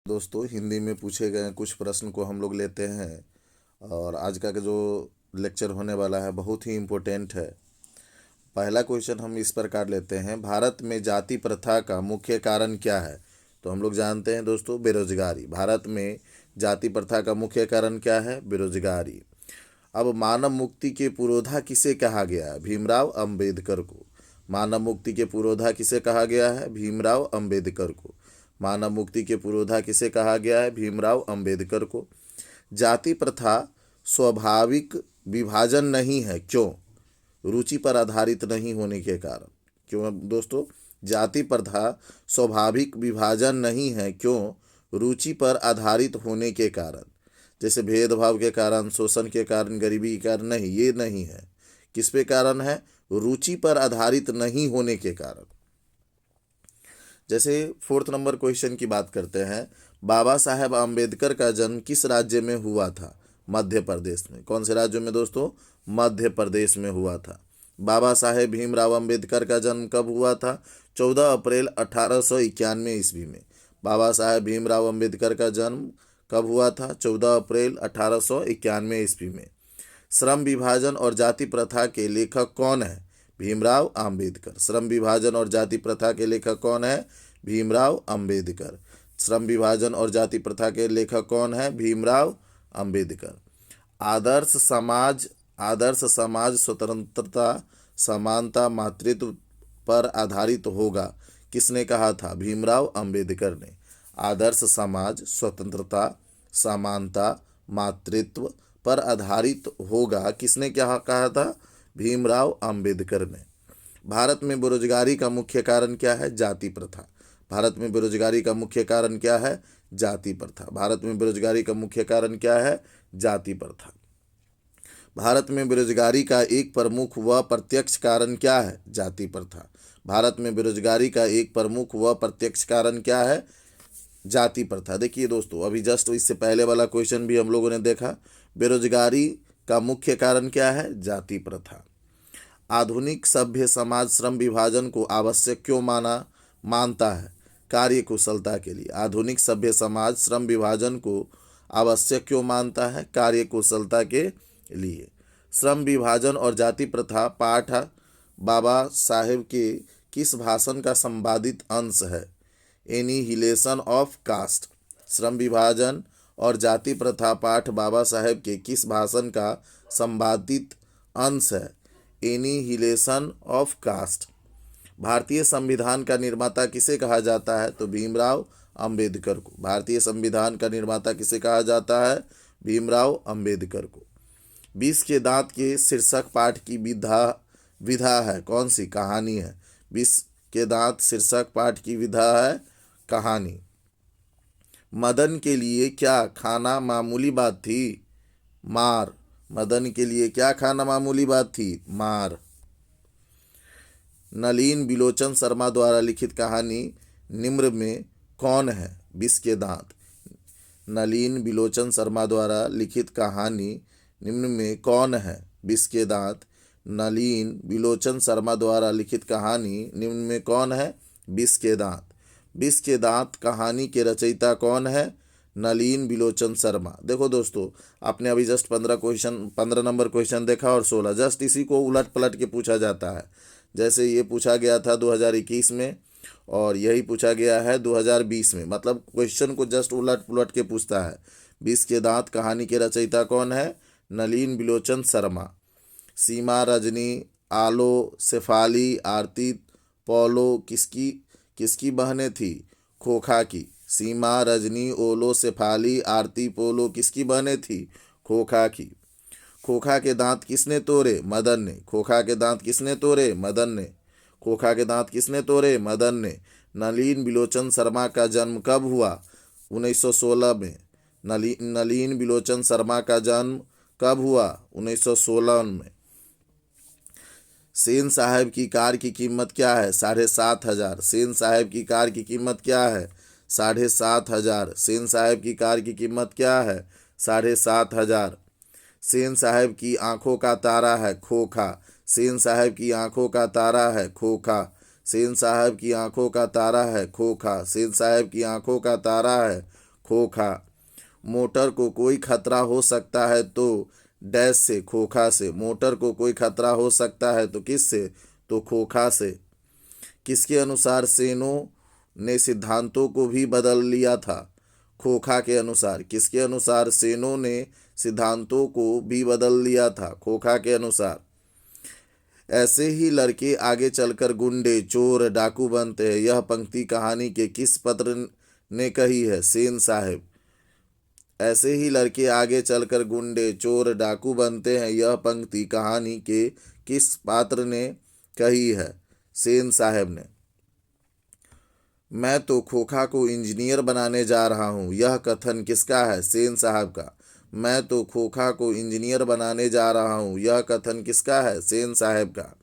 दोस्तों, हिंदी में पूछे गए कुछ प्रश्न को हम लोग लेते हैं। और आज का जो लेक्चर होने वाला है बहुत ही इम्पोर्टेंट है। पहला क्वेश्चन हम इस प्रकार लेते हैं, भारत में जाति प्रथा का मुख्य कारण क्या है? तो हम लोग जानते हैं दोस्तों, बेरोजगारी। भारत में जाति प्रथा का मुख्य कारण क्या है? बेरोजगारी। अब मानव मुक्ति के पुरोधा किसे कहा गया है? भीमराव अंबेडकर को। मानव मुक्ति के पुरोधा किसे कहा गया है? भीमराव अंबेडकर को। मानव मुक्ति के पुरोधा किसे कहा गया है? भीमराव अंबेडकर को। जाति प्रथा स्वाभाविक विभाजन नहीं है, क्यों? रुचि पर आधारित नहीं होने के कारण। क्यों दोस्तों? जाति प्रथा स्वाभाविक विभाजन नहीं है, क्यों? रुचि पर आधारित होने के कारण। जैसे भेदभाव के कारण, शोषण के कारण, गरीबी के कारण नहीं, ये नहीं है। किस पे कारण है? रुचि पर आधारित नहीं होने के कारण। जैसे फोर्थ नंबर क्वेश्चन की बात करते हैं, बाबा साहेब आम्बेडकर का जन्म किस राज्य में हुआ था? मध्य प्रदेश में। कौन से राज्य में दोस्तों? मध्य प्रदेश में हुआ था। बाबा साहेब भीमराव अंबेडकर का जन्म कब हुआ था? 14 अप्रैल 1891 ईस्वी में। बाबा साहेब भीमराव अंबेडकर का जन्म कब हुआ था? 14 अप्रैल 1891 ईस्वी में। श्रम विभाजन और जाति प्रथा के लेखक कौन है? भीमराव अंबेडकर। श्रम विभाजन और जाति प्रथा के लेखक कौन है? भीमराव अंबेडकर। श्रम विभाजन और जाति प्रथा के लेखक कौन है? भीमराव अंबेडकर। आदर्श समाज स्वतंत्रता, समानता, मातृत्व पर आधारित होगा, किसने कहा था? भीमराव अंबेडकर ने। आदर्श समाज स्वतंत्रता, समानता, मातृत्व पर आधारित होगा, किसने क्या कहा था? भीमराव अंबेडकर ने। भारत में बेरोजगारी का मुख्य कारण क्या है? जाति प्रथा। भारत में बेरोजगारी का मुख्य कारण क्या है? जाति प्रथा। भारत में बेरोजगारी का मुख्य कारण क्या है? जाति प्रथा। भारत में बेरोजगारी का एक प्रमुख व प्रत्यक्ष कारण क्या है? जाति प्रथा। भारत में बेरोजगारी का एक प्रमुख व प्रत्यक्ष कारण क्या है? जाति प्रथा। देखिए दोस्तों, अभी जस्ट इससे पहले वाला क्वेश्चन भी हम लोगों ने देखा। बेरोजगारी का मुख्य कारण क्या है? जाति प्रथा। आधुनिक सभ्य समाज श्रम विभाजन को आवश्यक क्यों मानता है? कार्य कुशलता के लिए। आधुनिक सभ्य समाज श्रम विभाजन को आवश्यक क्यों मानता है? कार्य कुशलता के लिए। श्रम विभाजन और जाति प्रथा पाठ बाबा साहेब के किस भाषण का संपादित अंश है? Annihilation of caste. श्रम विभाजन और जाति प्रथा पाठ बाबा साहेब के किस भाषण का संपादित अंश है? Annihilation of caste. भारतीय संविधान का निर्माता किसे कहा जाता है? तो भीमराव अंबेडकर को। भारतीय संविधान का निर्माता किसे कहा जाता है? भीमराव अंबेडकर को। 20 के दांत के शीर्षक पाठ की विधा है, कौन सी? कहानी है। 20 के दांत शीर्षक पाठ की विधा है, कहानी। मदन के लिए क्या खाना मामूली बात थी? मार। मदन के लिए क्या खाना मामूली बात थी? मार। नलिन बिलोचन शर्मा द्वारा लिखित कहानी निम्न में कौन है? 20 के दांत। नलिन बिलोचन शर्मा द्वारा लिखित कहानी निम्न में कौन है? 20 के दांत। नलिन बिलोचन शर्मा द्वारा लिखित कहानी निम्न में कौन है? 20 के दांत। 20 के दांत कहानी के रचयिता कौन है? नलिन बिलोचन शर्मा। देखो दोस्तों, आपने अभी जस्ट 15 नंबर क्वेश्चन देखा और 16, जस्ट इसी को उलट पलट के पूछा जाता है। जैसे ये पूछा गया था 2021 में और यही पूछा गया है 2020 में। मतलब क्वेश्चन को जस्ट उलट पुलट के पूछता है। 20 के दांत कहानी के रचयिता कौन है? नलिन बिलोचन शर्मा। सीमा, रजनी, आलो, शेफाली, आरती, पोलो किसकी बहनें थी? खोखा की। सीमा, रजनी, ओलो, शेफाली, आरती, पोलो किसकी बहनें थी? खोखा की। खोखा के दांत किसने तोड़े? मदन ने। खोखा के दांत किसने तोड़े? मदन ने। खोखा के दांत किसने तोड़े? मदन ने। नलिन बिलोचन शर्मा का जन्म कब हुआ? 1916 में। नलिन बिलोचन शर्मा का जन्म कब हुआ? 1916 में। सेन साहब की कार की कीमत क्या है? 7,500। सेन साहब की कार की कीमत क्या है? 7,500। सेन साहब की कार की कीमत क्या है? 7,500। सेन साहब की आंखों का तारा है खोखा। सेन साहब की आंखों का तारा है खोखा। सेन साहब की आंखों का तारा है खोखा। सेन साहब की आंखों का तारा है खोखा। मोटर को कोई खतरा हो सकता है तो डैश से, खोखा से। मोटर को कोई खतरा हो सकता है तो किस से, तो खोखा से। किसके अनुसार सेनों ने सिद्धांतों को भी बदल लिया था, खोखा के अनुसार। किसके अनुसार सेनों ने सिद्धांतों को भी बदल लिया था, खोखा के अनुसार। ऐसे ही लड़के आगे चलकर गुंडे, चोर, डाकू बनते हैं, यह पंक्ति कहानी के किस पात्र ने कही है, सेन साहब। ऐसे ही लड़के आगे चलकर गुंडे, चोर, डाकू बनते हैं, यह पंक्ति कहानी के किस पात्र ने कही है, सेन साहब ने। मैं तो खोखा को इंजीनियर बनाने जा रहा हूँ, यह कथन किसका है, सेन साहब का। मैं तो खोखा को इंजीनियर बनाने जा रहा हूँ, यह कथन किसका है, सेन साहब का।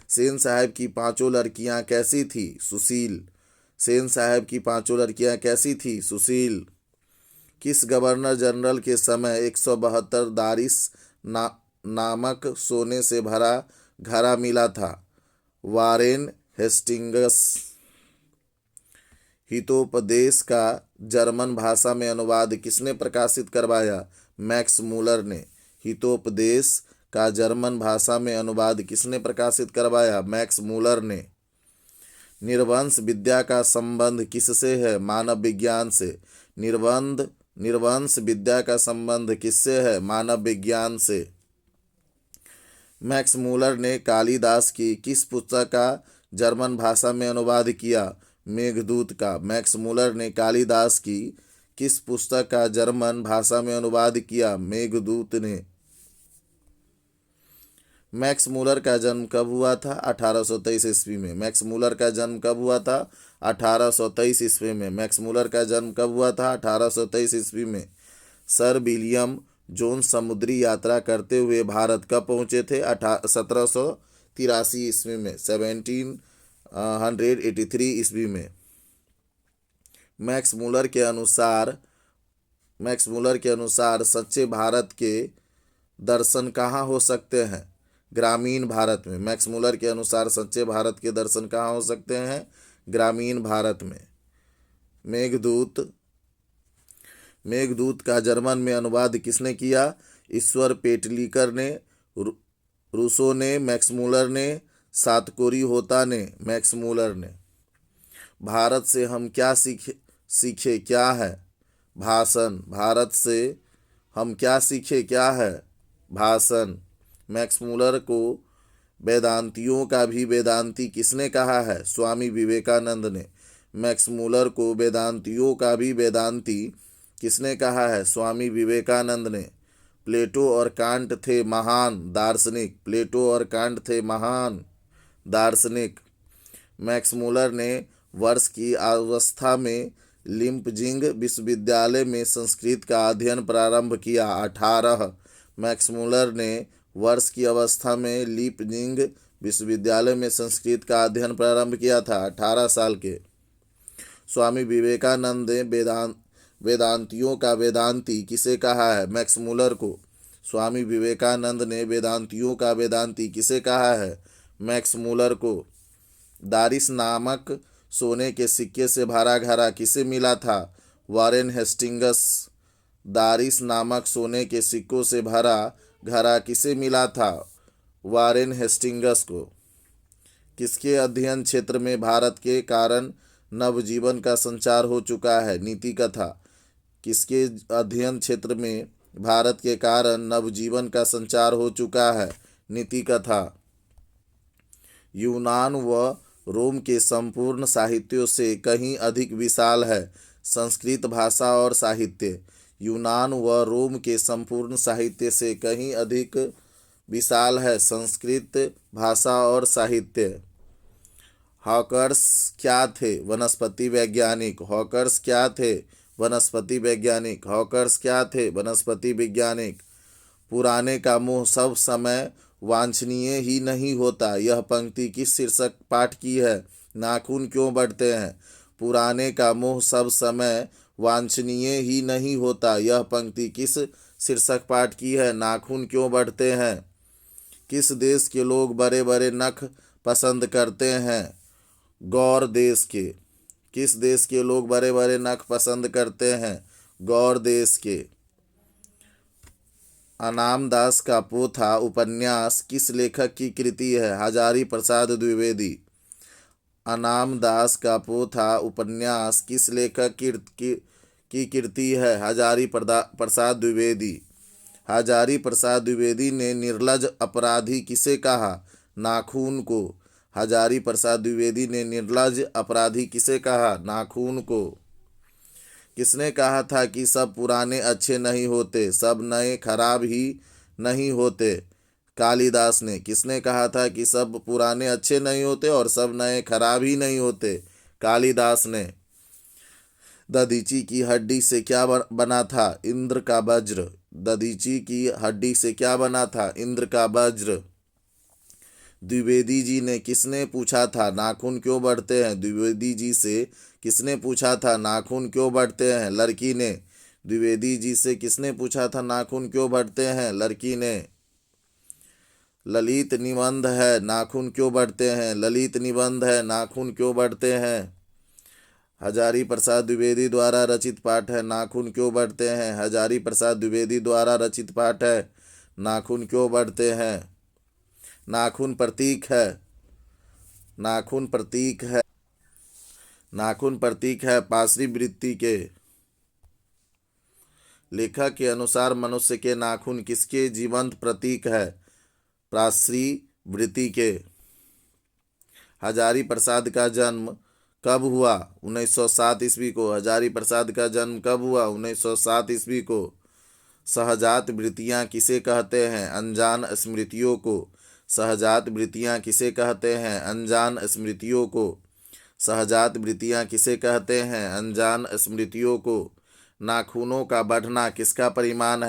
सेन साहब की पांचों लड़कियां कैसी थी, सुशील। सेन साहब की पांचों लड़कियां कैसी थी, सुशील। किस गवर्नर जनरल के समय 172 दारिस नामक सोने से भरा घड़ा मिला था, वारेन हेस्टिंग्स। हितोपदेश का जर्मन भाषा में अनुवाद किसने प्रकाशित करवाया, मैक्स मूलर ने। हितोपदेश का जर्मन भाषा में अनुवाद किसने प्रकाशित करवाया, मैक्स मूलर ने। निर्वंश विद्या का संबंध किससे है, मानव विज्ञान से। निर्वंश विद्या का संबंध किससे है, मानव विज्ञान से। मैक्स मूलर ने कालिदास की किस पुस्तक का जर्मन भाषा में अनुवाद किया, मेघदूत का। मैक्स मूलर ने कालिदास की किस पुस्तक का जर्मन भाषा में अनुवाद किया, मेघदूत ने। मैक्स मूलर का जन्म कब हुआ था, 1823 ईस्वी में। मैक्स मूलर का जन्म कब हुआ था, 1823 ईस्वी में। मैक्स मूलर का जन्म कब हुआ था, 1823 ईस्वी में। सर विलियम जोन्स समुद्री यात्रा करते हुए भारत कब पहुंचे थे, 1783 ईस्वी में, 1783 ईस्वी में। मैक्स मूलर के अनुसार सच्चे भारत के दर्शन कहाँ हो सकते हैं, ग्रामीण भारत में। मैक्स मूलर के अनुसार सच्चे भारत के दर्शन कहाँ हो सकते हैं, ग्रामीण भारत में। मेघदूत का जर्मन में अनुवाद किसने किया, ईश्वर पेटलीकर ने, रूसो ने, मैक्स मूलर ने, सातकोरी होता ने, मैक्स मूलर ने। भारत से हम क्या सीखे क्या है, भाषण। भारत से हम क्या सीखे क्या है, भाषण। मैक्स मूलर को वेदांतियों का भी वेदांती किसने कहा है, स्वामी विवेकानंद ने। मैक्स मूलर को वेदांतियों का भी वेदांती किसने कहा है, स्वामी विवेकानंद ने। प्लेटो और कांट थे महान दार्शनिक। प्लेटो और कांट थे महान दार्शनिक। मैक्स मूलर ने वर्ष की अवस्था में लिम्पजिंग विश्वविद्यालय में संस्कृत का अध्ययन प्रारंभ किया, 18। मैक्स मूलर ने वर्ष की अवस्था में लिम्पजिंग विश्वविद्यालय में संस्कृत का अध्ययन प्रारंभ किया था, 18 साल के। स्वामी विवेकानंद ने वेदांतियों का वेदांती किसे कहा है, मैक्स मूलर को। स्वामी विवेकानंद ने वेदांतियों का वेदांती किसे कहा है, मैक्स मूलर को। दारिस नामक सोने के सिक्के से भरा घड़ा किसे मिला था, वारेन हेस्टिंग्स। दारिस नामक सोने के सिक्कों से भरा घड़ा किसे मिला था, वारेन हेस्टिंग्स को। किसके अध्ययन क्षेत्र में भारत के कारण नवजीवन का संचार हो चुका है, नीति कथा। किसके अध्ययन क्षेत्र में भारत के कारण नवजीवन का संचार हो चुका है, नीति कथा। यूनान व रोम के संपूर्ण साहित्यों से कहीं अधिक विशाल है संस्कृत भाषा और साहित्य। यूनान व रोम के संपूर्ण साहित्य से कहीं अधिक विशाल है संस्कृत भाषा और साहित्य। हॉकर्स क्या थे, वनस्पति वैज्ञानिक। हॉकर्स क्या थे, वनस्पति वैज्ञानिक। हॉकर्स क्या थे, वनस्पति वैज्ञानिक। पुराने का मोह सब समय वांछनीय ही नहीं होता, यह पंक्ति किस शीर्षक पाठ की है, नाखून क्यों बढ़ते हैं। पुराने का मोह सब समय वांछनीय ही नहीं होता, यह पंक्ति किस शीर्षक पाठ की है, नाखून क्यों बढ़ते हैं। किस देश के लोग बड़े बड़े नख पसंद करते हैं, गौर देश के। किस देश के लोग बड़े बड़े नख पसंद करते हैं, गौर देश के अनाम दास का पोथा उपन्यास किस लेखक की कृति है? हजारी प्रसाद द्विवेदी। अनाम दास का पोथा उपन्यास किस लेखक की कृति है? हजारी प्रसाद द्विवेदी। हजारी प्रसाद द्विवेदी ने निर्लज अपराधी किसे कहा? नाखून को। हजारी प्रसाद द्विवेदी ने निर्लज अपराधी किसे कहा? नाखून को। किसने कहा था कि सब पुराने अच्छे नहीं होते, सब नए खराब ही नहीं होते? कालिदास ने। किसने कहा था कि सब पुराने अच्छे नहीं होते और सब नए खराब ही नहीं होते? कालिदास ने। दधीची की हड्डी से क्या बना था? इंद्र का वज्र। दधीची की हड्डी से क्या बना था? इंद्र का वज्र। द्विवेदी जी ने किसने पूछा था नाखून क्यों बढ़ते हैं? द्विवेदी जी से किसने पूछा था नाखून क्यों बढ़ते हैं? लड़की ने। द्विवेदी जी से किसने पूछा था नाखून क्यों बढ़ते हैं? लड़की ने। ललित निबंध है, नाखून क्यों बढ़ते हैं? ललित निबंध है, नाखून क्यों बढ़ते हैं? हजारी प्रसाद द्विवेदी द्वारा रचित पाठ है, नाखून क्यों बढ़ते हैं? हजारी प्रसाद द्विवेदी द्वारा रचित पाठ है, नाखून क्यों बढ़ते हैं? नाखून प्रतीक है। नाखून प्रतीक है। नाखून प्रतीक है पाशरी वृत्ति के। लेखक के अनुसार मनुष्य के नाखून किसके जीवंत प्रतीक है? पाशरी वृत्ति के। हजारी प्रसाद का जन्म कब हुआ? 1907 ईस्वी को। हजारी प्रसाद का जन्म कब हुआ? 1907 ईस्वी को। सहजात वृत्तियाँ किसे कहते हैं? अनजान स्मृतियों को। सहजात वृत्तियाँ किसे कहते हैं? अनजान स्मृतियों को। सहजात वृत्तियाँ किसे कहते हैं? अनजान स्मृतियों को। नाखूनों का बढ़ना किसका परिणाम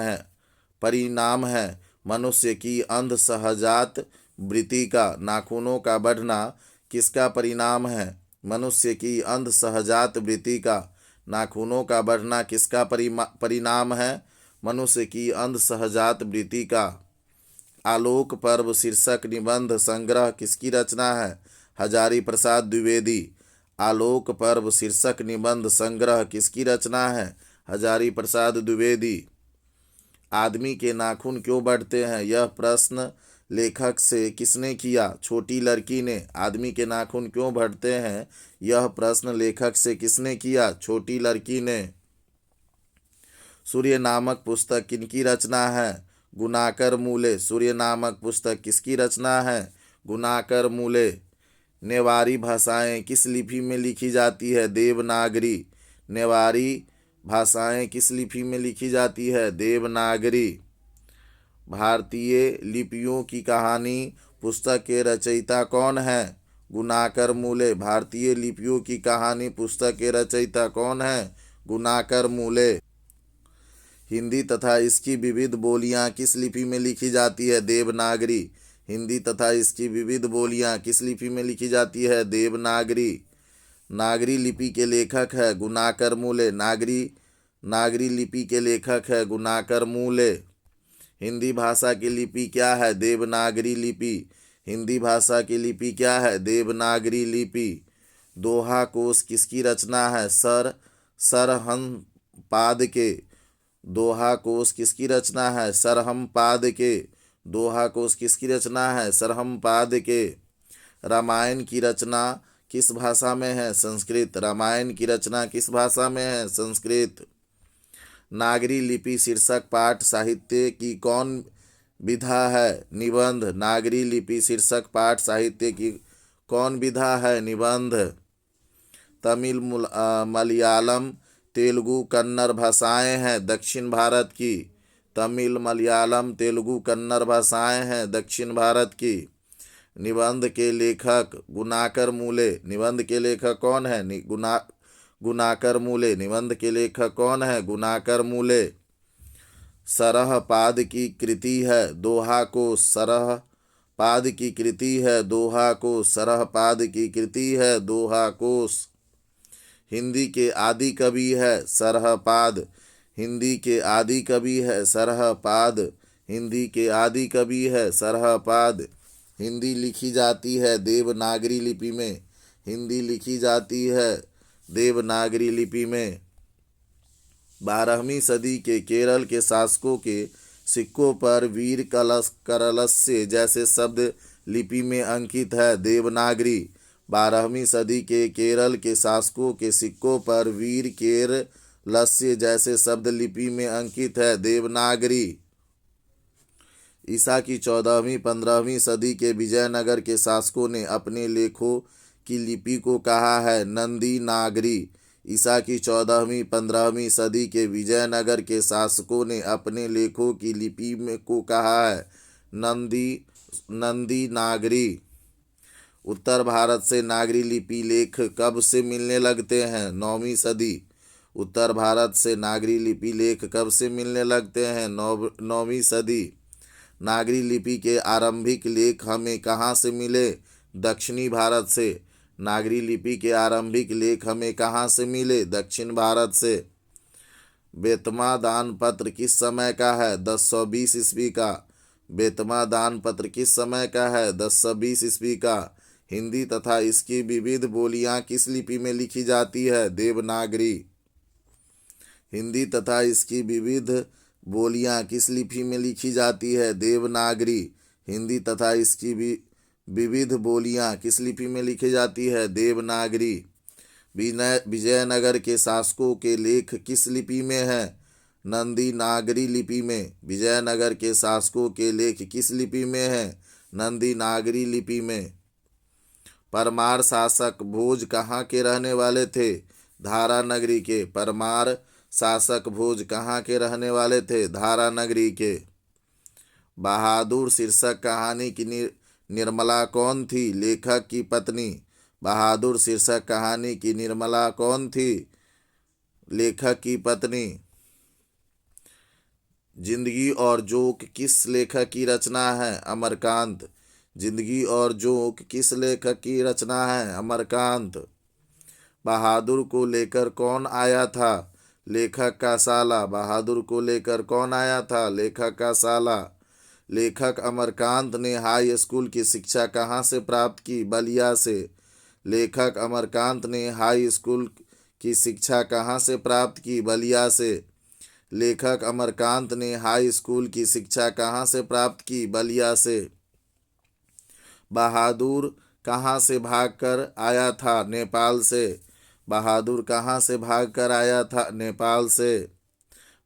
है? मनुष्य की अंध सहजात वृत्ति का। नाखूनों का बढ़ना किसका परिणाम है? मनुष्य की अंध सहजात वृत्ति का। नाखूनों का बढ़ना किसका परिणाम है? मनुष्य की अंध सहजात वृत्ति का। आलोक पर्व शीर्षक निबंध संग्रह किसकी रचना है? हजारी प्रसाद द्विवेदी। आलोक पर्व शीर्षक निबंध संग्रह किसकी रचना है? हजारी प्रसाद द्विवेदी। आदमी के नाखून क्यों बढ़ते हैं? यह प्रश्न लेखक से किसने किया? छोटी लड़की ने। आदमी के नाखून क्यों बढ़ते हैं? यह प्रश्न लेखक से किसने किया? छोटी लड़की ने। सूर्य नामक पुस्तक किनकी रचना है? गुणाकर मूले। सूर्य नामक पुस्तक किसकी रचना है? गुणाकर मूले। नेवारी भाषाएं किस लिपि में लिखी जाती है? देवनागरी। नेवारी भाषाएं किस लिपि में लिखी जाती है? देवनागरी। भारतीय लिपियों की कहानी पुस्तक के रचयिता कौन है? गुणाकर मूले। भारतीय लिपियों की कहानी पुस्तक के रचयिता कौन है? गुणाकर मूले। हिंदी तथा इसकी विविध बोलियां किस लिपि में लिखी जाती है? देवनागरी। हिंदी तथा इसकी विविध बोलियां किस लिपि में लिखी जाती है? देवनागरी। नागरी लिपि के लेखक है गुणाकर मूले। नागरी लिपि के लेखक है गुणाकर मूले। हिंदी भाषा की लिपि क्या है? देवनागरी लिपि। हिंदी भाषा की लिपि क्या है? देवनागरी लिपि। दोहा कोश किसकी रचना है? सरहंपाद के। दोहा कोश किसकी रचना है? सरहंपाद के। दोहा कोश किसकी रचना है? सरहंपाद के। रामायण की रचना किस भाषा में है? संस्कृत। रामायण की रचना किस भाषा में है? संस्कृत। नागरी लिपि शीर्षक पाठ साहित्य की कौन विधा है? निबंध। नागरी लिपि शीर्षक पाठ साहित्य की कौन विधा है? निबंध। तमिल मलयालम तेलुगु कन्नड़ भाषाएं हैं दक्षिण भारत की। तमिल मलयालम तेलुगु कन्नड़ भाषाएं हैं दक्षिण भारत की। निबंध के लेखक गुणाकर मूले। निबंध के लेखक कौन है? गुणाकर मूले। निबंध के लेखक कौन है? गुणाकर मूले। सरहपाद की कृति है दोहा को। सरहपाद की कृति है दोहा को। सरहपाद की कृति है दोहा कोश। हिंदी के आदि कवि है सरहपाद। हिंदी के आदि कवि है सरहपाद। हिंदी के आदि कवि है सरहपाद। हिंदी लिखी जाती है देवनागरी लिपि में। हिंदी लिखी जाती है देवनागरी लिपि में। 12वीं सदी के केरल के शासकों के सिक्कों पर वीर करलस्य जैसे शब्द लिपि में अंकित है। देवनागरी। 12वीं सदी के केरल के शासकों के सिक्कों पर वीर केरलस्य जैसे शब्द लिपि में अंकित है। देवनागरी। ईसा की 14वीं-15वीं सदी के विजयनगर के शासकों ने अपने लेखों की लिपि को कहा है नंदी नागरी। ईसा की 14वीं-15वीं सदी के विजयनगर के शासकों ने अपने लेखों की लिपि में को कहा है नंदी नागरी। उत्तर भारत से नागरी लिपि लेख कब से मिलने लगते हैं? 9वीं सदी। उत्तर भारत से नागरी लिपि लेख कब से मिलने लगते हैं? 9वीं सदी। नागरी लिपि के आरंभिक लेख हमें कहाँ से मिले? दक्षिणी भारत से। नागरी लिपि के आरंभिक लेख हमें कहाँ से मिले? दक्षिण भारत से। बेतमा दान पत्र किस समय का है? 1020 ईस्वी का। बेतमा दान पत्र किस समय का है? 1020 ईस्वी का। हिंदी तथा इसकी विविध बोलियां किस लिपि में लिखी जाती है? देवनागरी। हिंदी तथा इसकी विविध बोलियां किस लिपि में लिखी जाती है? देवनागरी। हिंदी तथा इसकी विविध बोलियां किस लिपि में लिखी जाती है? देवनागरी। विजयनगर के शासकों के लेख किस लिपि में है? नंदी नागरी लिपि में। विजयनगर के शासकों के लेख किस लिपि में है? नंदी नागरी लिपि में। परमार शासक भोज कहाँ के रहने वाले थे? धारा नगरी के। परमार शासक भोज कहाँ के रहने वाले थे? धारा नगरी के। बहादुर शीर्षक कहानी की निर्मला कौन थी? लेखक की पत्नी। बहादुर शीर्षक कहानी की निर्मला कौन थी? लेखक की पत्नी। जिंदगी और जोक किस लेखक की रचना है? अमरकांत। जिंदगी और जोक किस लेखक की रचना है? अमरकांत। बहादुर को लेकर कौन आया था? लेखक का साला। बहादुर को लेकर कौन आया था? लेखक का साला। लेखक अमरकांत ने हाई स्कूल की शिक्षा कहाँ से प्राप्त की? बलिया से। लेखक अमरकांत ने हाई स्कूल की शिक्षा कहाँ से प्राप्त की? बलिया से। लेखक अमरकांत ने हाई स्कूल की शिक्षा कहाँ से प्राप्त की? बलिया से। बहादुर कहाँ से भागकर आया था? नेपाल से। बहादुर कहाँ से भागकर आया था? नेपाल से।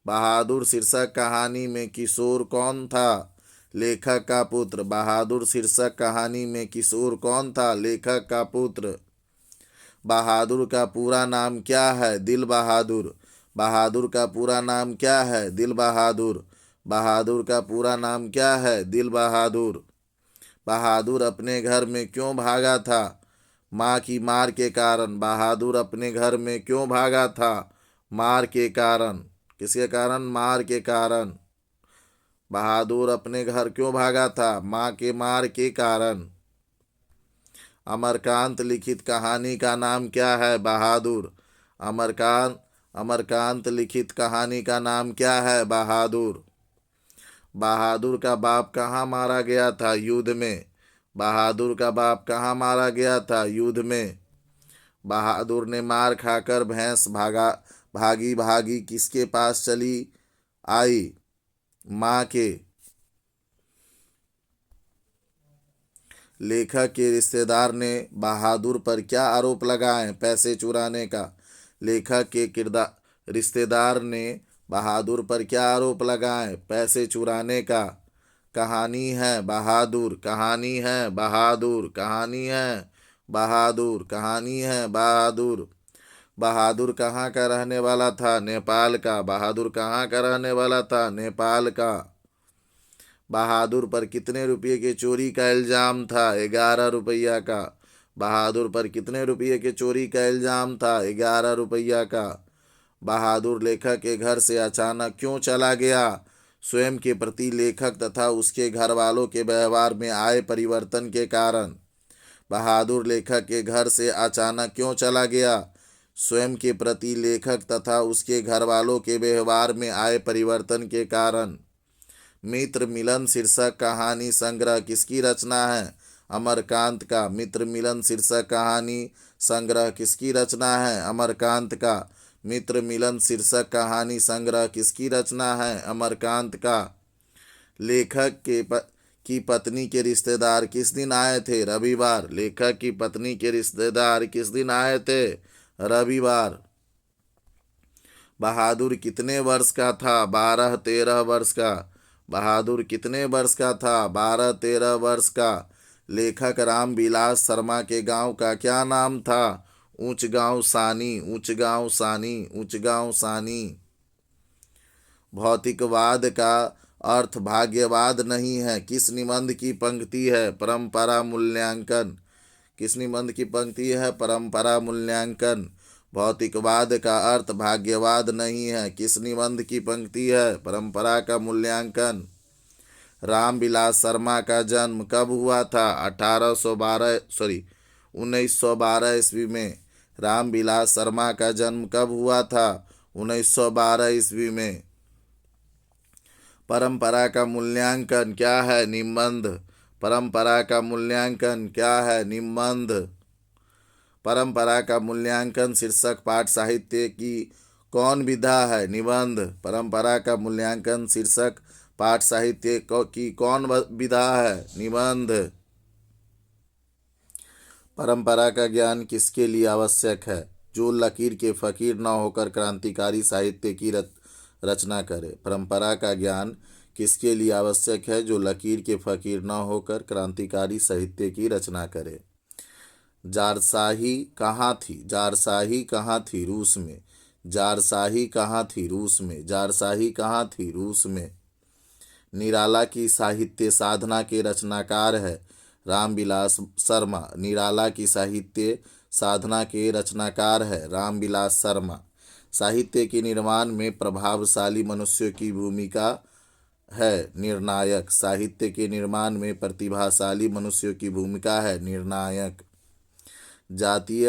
बहादुर शीर्षक कहानी में किशोर कौन था? लेखक का पुत्र। बहादुर शीर्षक कहानी में किशोर कौन था? लेखक का पुत्र। बहादुर का पूरा नाम क्या है? दिल बहादुर। बहादुर का पूरा नाम क्या है? दिल बहादुर। बहादुर का पूरा नाम क्या है? दिल बहादुर। बहादुर अपने घर में क्यों भागा था? माँ की मार के कारण। बहादुर अपने घर में क्यों भागा था? मार के कारण। किसके कारण? मार के कारण। बहादुर अपने घर क्यों भागा था? माँ के मार के कारण। अमरकांत लिखित कहानी का नाम क्या है? बहादुर। अमरकांत लिखित कहानी का नाम क्या है? बहादुर। बहादुर का बाप कहाँ मारा गया था? युद्ध में। बहादुर का बाप कहाँ मारा गया था? युद्ध में। बहादुर ने मार खाकर भैंस भागी भागी किसके पास चली आई? माँ के। लेखक के रिश्तेदार ने बहादुर पर क्या आरोप लगाए? पैसे चुराने का। लेखक के रिश्तेदार ने बहादुर पर क्या आरोप लगाए? पैसे चुराने का। कहानी है बहादुर। कहानी है बहादुर। कहानी है बहादुर। कहानी है बहादुर। बहादुर कहाँ का रहने वाला था? नेपाल का। बहादुर कहाँ का रहने वाला था? नेपाल का। बहादुर पर कितने रुपये के चोरी का इल्ज़ाम था? 11 रुपया का। बहादुर पर कितने रुपये के चोरी का इल्ज़ाम था? 11 रुपया का। बहादुर लेखक के घर से अचानक क्यों चला गया? स्वयं के प्रति लेखक तथा उसके घर वालों के व्यवहार में आए परिवर्तन के कारण। बहादुर लेखक के घर से अचानक क्यों चला गया? स्वयं के प्रति लेखक तथा उसके घर वालों के व्यवहार में आए परिवर्तन के कारण। मित्र मिलन शीर्षक कहानी संग्रह किसकी रचना है? अमरकांत का। मित्र मिलन शीर्षक कहानी संग्रह किसकी रचना है? अमरकांत का। मित्र मिलन शीर्षक कहानी संग्रह किसकी रचना है? अमरकांत का। लेखक की पत्नी के रिश्तेदार किस दिन आए थे? रविवार। लेखक की पत्नी के रिश्तेदार किस दिन आए थे? रविवार। बहादुर कितने वर्ष का था? 12-13 वर्ष का। बहादुर कितने वर्ष का था? 12-13 वर्ष का। लेखक रामविलास शर्मा के गांव का क्या नाम था? ऊंचगांव सानी। ऊंचगांव सानी। ऊंचगांव सानी। भौतिकवाद का अर्थ भाग्यवाद नहीं है किस निबंध की पंक्ति है? परंपरा मूल्यांकन। किस निबंध की पंक्ति है? परंपरा मूल्यांकन। भौतिकवाद का अर्थ भाग्यवाद नहीं है किस निबंध की पंक्ति है? परंपरा का मूल्यांकन। रामविलास शर्मा का जन्म कब हुआ था? 1912 ईस्वी में। रामविलास शर्मा का जन्म कब हुआ था? 1912 ईस्वी में। परंपरा का मूल्यांकन क्या है? निबंध। परंपरा का मूल्यांकन क्या है? निबंध। परंपरा का मूल्यांकन शीर्षक पाठ साहित्य की कौन विधा है? निबंध। परंपरा का मूल्यांकन शीर्षक पाठ साहित्य की कौन विधा है? निबंध। परंपरा का ज्ञान किसके लिए आवश्यक है? जो लकीर के फकीर न होकर क्रांतिकारी साहित्य की रचना करे। परंपरा का ज्ञान किसके लिए आवश्यक है? जो लकीर के फकीर न होकर क्रांतिकारी साहित्य की रचना करे। जारशाही कहाँ थी? जारशाही कहाँ थी? रूस में। जारशाही कहाँ थी? रूस में। जारशाही कहाँ थी? रूस में। निराला की साहित्य साधना के रचनाकार है रामविलास शर्मा। निराला की साहित्य साधना के रचनाकार है रामविलास शर्मा। साहित्य के निर्माण में प्रभावशाली मनुष्यों की भूमिका है निर्णायक। साहित्य के निर्माण में प्रतिभाशाली मनुष्यों की भूमिका है निर्णायक। जातीय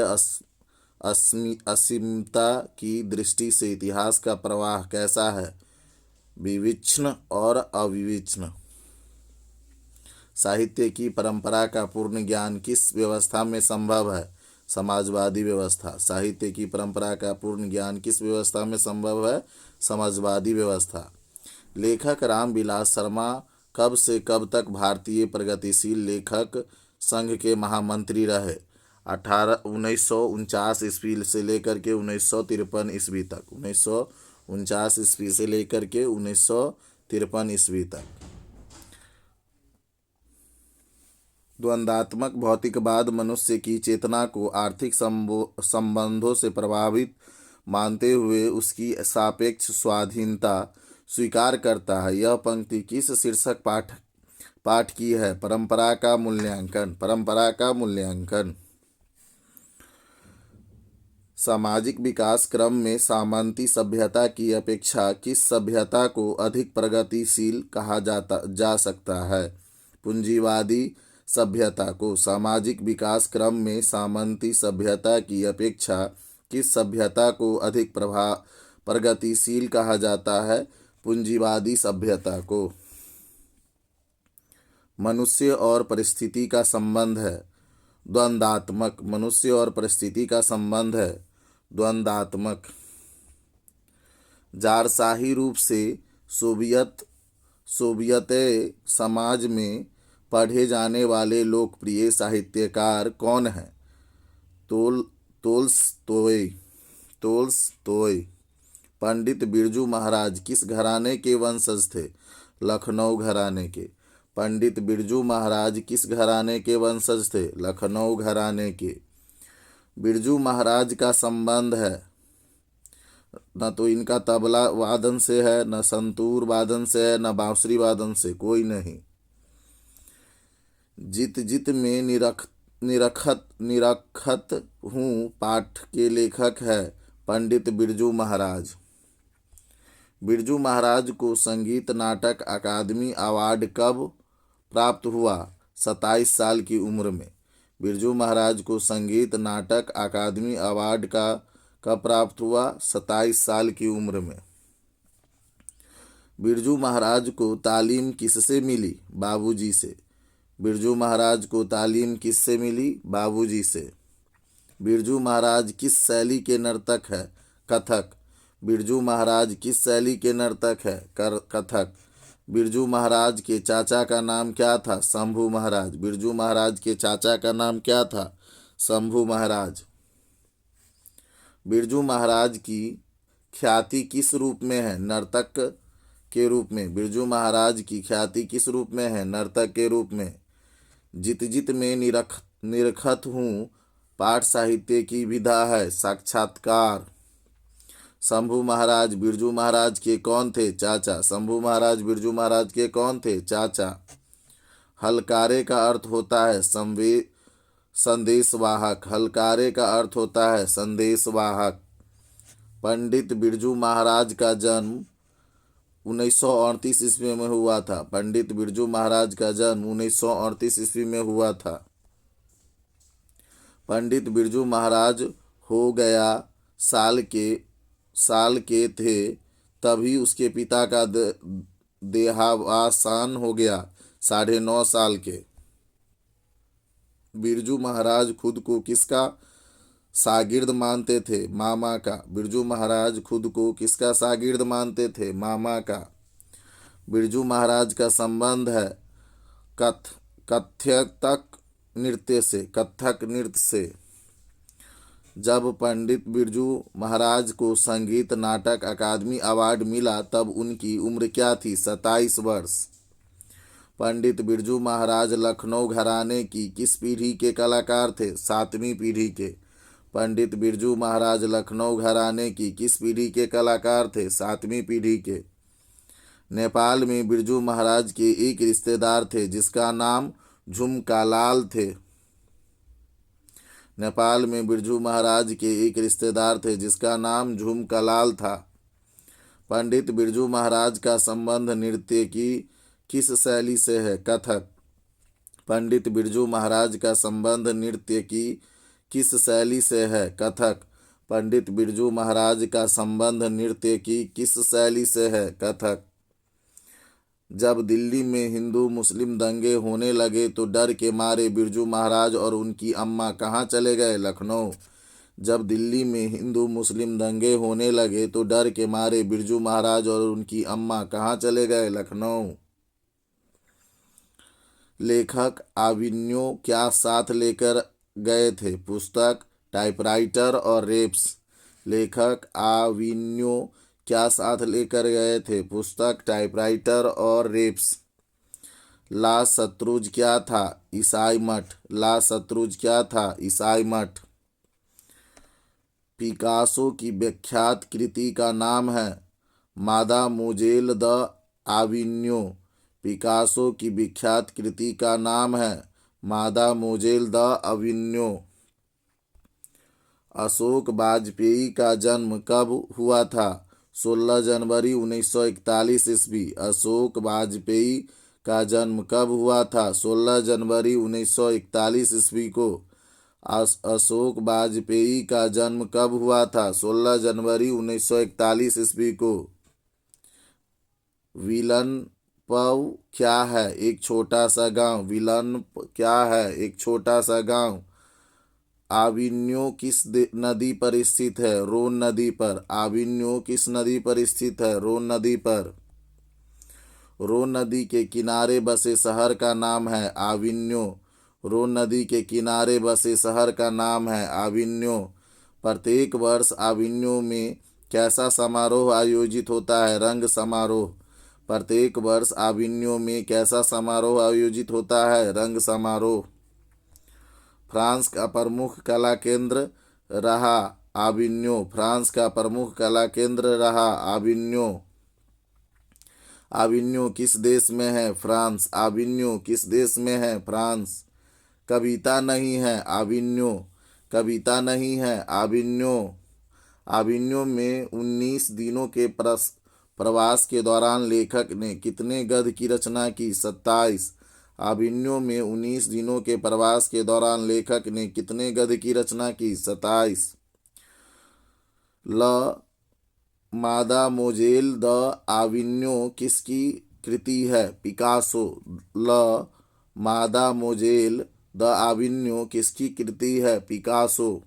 असीमता की दृष्टि से इतिहास का प्रवाह कैसा है? विविच्न और अविविच्न। साहित्य की परंपरा का पूर्ण ज्ञान किस व्यवस्था में संभव है? समाजवादी व्यवस्था। साहित्य की परंपरा का पूर्ण ज्ञान किस व्यवस्था में संभव है? समाजवादी व्यवस्था। लेखक रामविलास शर्मा कब से कब तक भारतीय प्रगतिशील लेखक संघ के महामंत्री रहे? 1949 ईस्वी से लेकर के 1953 ईस्वी तक। 1949 ईस्वी से लेकर के 1953 ईस्वी तक। द्वंद्वात्मक भौतिकवाद मनुष्य की चेतना को आर्थिक संबंधों से प्रभावित मानते हुए उसकी सापेक्ष स्वाधीनता स्वीकार करता है। यह पंक्ति किस शीर्षक पाठ की है? परंपरा का मूल्यांकन। परंपरा का मूल्यांकन। सामाजिक विकास क्रम में सामंती सभ्यता की अपेक्षा किस सभ्यता को अधिक प्रगतिशील कहा जा सकता है? पूंजीवादी सभ्यता को। सामाजिक विकास क्रम में सामंती सभ्यता की अपेक्षा किस सभ्यता को अधिक प्रगतिशील कहा जाता है? पूंजीवादी सभ्यता को। मनुष्य और परिस्थिति का संबंध है द्वंद्वात्मक। मनुष्य और परिस्थिति का संबंध है द्वंद्वात्मक। जारशाही रूप से सोवियत समाज में पढ़े जाने वाले लोकप्रिय साहित्यकार कौन हैं? तोल्स्टॉय। पंडित बिरजू महाराज किस घराने के वंशज थे? लखनऊ घराने के। पंडित बिरजू महाराज किस घराने के वंशज थे? लखनऊ घराने के। बिरजू महाराज का संबंध है न तो इनका तबला वादन से है, न संतूर वादन से है, न बांसुरी वादन से, कोई नहीं। जित जित में निरखत हूँ पाठ के लेखक है पंडित बिरजू महाराज। बिरजू महाराज को संगीत नाटक अकादमी अवार्ड कब प्राप्त हुआ? 27 साल की उम्र में। बिरजू महाराज को संगीत नाटक अकादमी अवार्ड कब प्राप्त हुआ? 27 साल की उम्र में। बिरजू महाराज को तालीम किससे मिली? बाबूजी से। बिरजू महाराज को तालीम किससे मिली? बाबूजी से। बिरजू महाराज किस शैली के नर्तक है? कथक। बिरजू महाराज किस शैली के नर्तक है? कथक। बिरजू महाराज के चाचा का नाम क्या था? शंभू महाराज। बिरजू महाराज के चाचा का नाम क्या था? शंभू महाराज। बिरजू महाराज की ख्याति किस रूप में है? नर्तक के रूप में। बिरजू महाराज की ख्याति किस रूप में है? नर्तक के रूप में। जित जित में निरखत हूँ, पाठ साहित्य की विधा है। साक्षात्कार। शंभू महाराज बिरजू महाराज के कौन थे? चाचा। शंभू महाराज बिरजू महाराज के कौन थे? चाचा। हलकारे का अर्थ होता है संदेशवाहक। हलकारे का अर्थ होता है संदेशवाहक। पंडित बिरजू महाराज का जन्म 1938 ईस्वी में हुआ था। पंडित बिरजू महाराज का जन्म 1938 ईस्वी में हुआ था। पंडित बिरजू महाराज हो गया साल के थे तभी उसके पिता का देहावसान हो गया। 9.5 साल के। बिरजू महाराज खुद को किसका शागिर्द मानते थे? मामा का। बिरजू महाराज खुद को किसका शागिर्द मानते थे? मामा का। बिरजू महाराज का संबंध है कथक नृत्य से। जब पंडित बिरजू महाराज को संगीत नाटक अकादमी अवार्ड मिला तब उनकी उम्र क्या थी? 27 वर्ष। पंडित बिरजू महाराज लखनऊ घराने की किस पीढ़ी के कलाकार थे? 7वीं पीढ़ी के। पंडित बिरजू महाराज लखनऊ घराने की किस पीढ़ी के कलाकार थे? 7वीं पीढ़ी के। नेपाल में बिरजू महाराज के एक रिश्तेदार थे जिसका नाम झुमकालाल थे। नेपाल में बिरजू महाराज के एक रिश्तेदार थे जिसका नाम झुमकालाल था। पंडित बिरजू महाराज का संबंध नृत्य की किस शैली से है? कथक। पंडित बिरजू महाराज का संबंध नृत्य की किस शैली से है? कथक। पंडित बिरजू महाराज का संबंध नृत्य की किस शैली से है? कथक। जब दिल्ली में हिंदू मुस्लिम दंगे होने लगे तो डर के मारे बिरजू महाराज और उनकी अम्मा कहाँ चले गए? लखनऊ। जब दिल्ली में हिंदू मुस्लिम दंगे होने लगे तो डर के मारे बिरजू महाराज और उनकी अम्मा कहाँ चले गए? लखनऊ। लेखक आविन्यो क्या साथ लेकर गए थे? पुस्तक, टाइपराइटर और रेप्स। लेखक आविन्यो क्या साथ लेकर गए थे? पुस्तक, टाइपराइटर और रेप्स। ला शत्रुज क्या था? ईसाई मठ। ला शत्रुज क्या था? ईसाई मठ। पिकासो की विख्यात कृति का नाम है मादामोजेल द आविन्यो। पिकासो की विख्यात कृति का नाम है मादामोजेल द आविन्यो। अशोक वाजपेयी का जन्म कब हुआ था? 16 जनवरी 1941 ईस्वी। अशोक वाजपेयी का जन्म कब हुआ था? 16 जनवरी 1941 ईस्वी को। अशोक वाजपेयी का जन्म कब हुआ था? 16 जनवरी 1941 ईस्वी को। विलनपव क्या है? एक छोटा सा गांव। विलनप क्या है? एक छोटा सा गांव। आविन्यो किस नदी पर स्थित है? रोन नदी पर। आविन्यो किस नदी पर स्थित है? रोन नदी पर। रोन नदी के किनारे बसे शहर का नाम है आविन्यो। रोन नदी के किनारे बसे शहर का नाम है आविन्यो। प्रत्येक वर्ष आविन्यो में कैसा समारोह आयोजित होता है? रंग समारोह। प्रत्येक वर्ष आविन्यो में कैसा समारोह आयोजित होता है? रंग समारोह। फ्रांस का प्रमुख कला केंद्र रहा आविन्यो। फ्रांस का प्रमुख कला केंद्र रहा आविन्यो। आविन्यो किस देश में है? फ्रांस। आविन्यो किस देश में है? फ्रांस। कविता नहीं है आविन्यो। कविता नहीं है आविन्यो। आविन्यो में 19 दिनों के प्रवास के दौरान लेखक ने कितने गद्य की रचना की? 27। आविन्यो में 19 दिनों के प्रवास के दौरान लेखक ने कितने गद्य की रचना की? 27। ल मादामोजेल द आविन्यो किसकी कृति है? पिकासो। ल मादामोजेल द आविन्यो किसकी कृति है? पिकासो।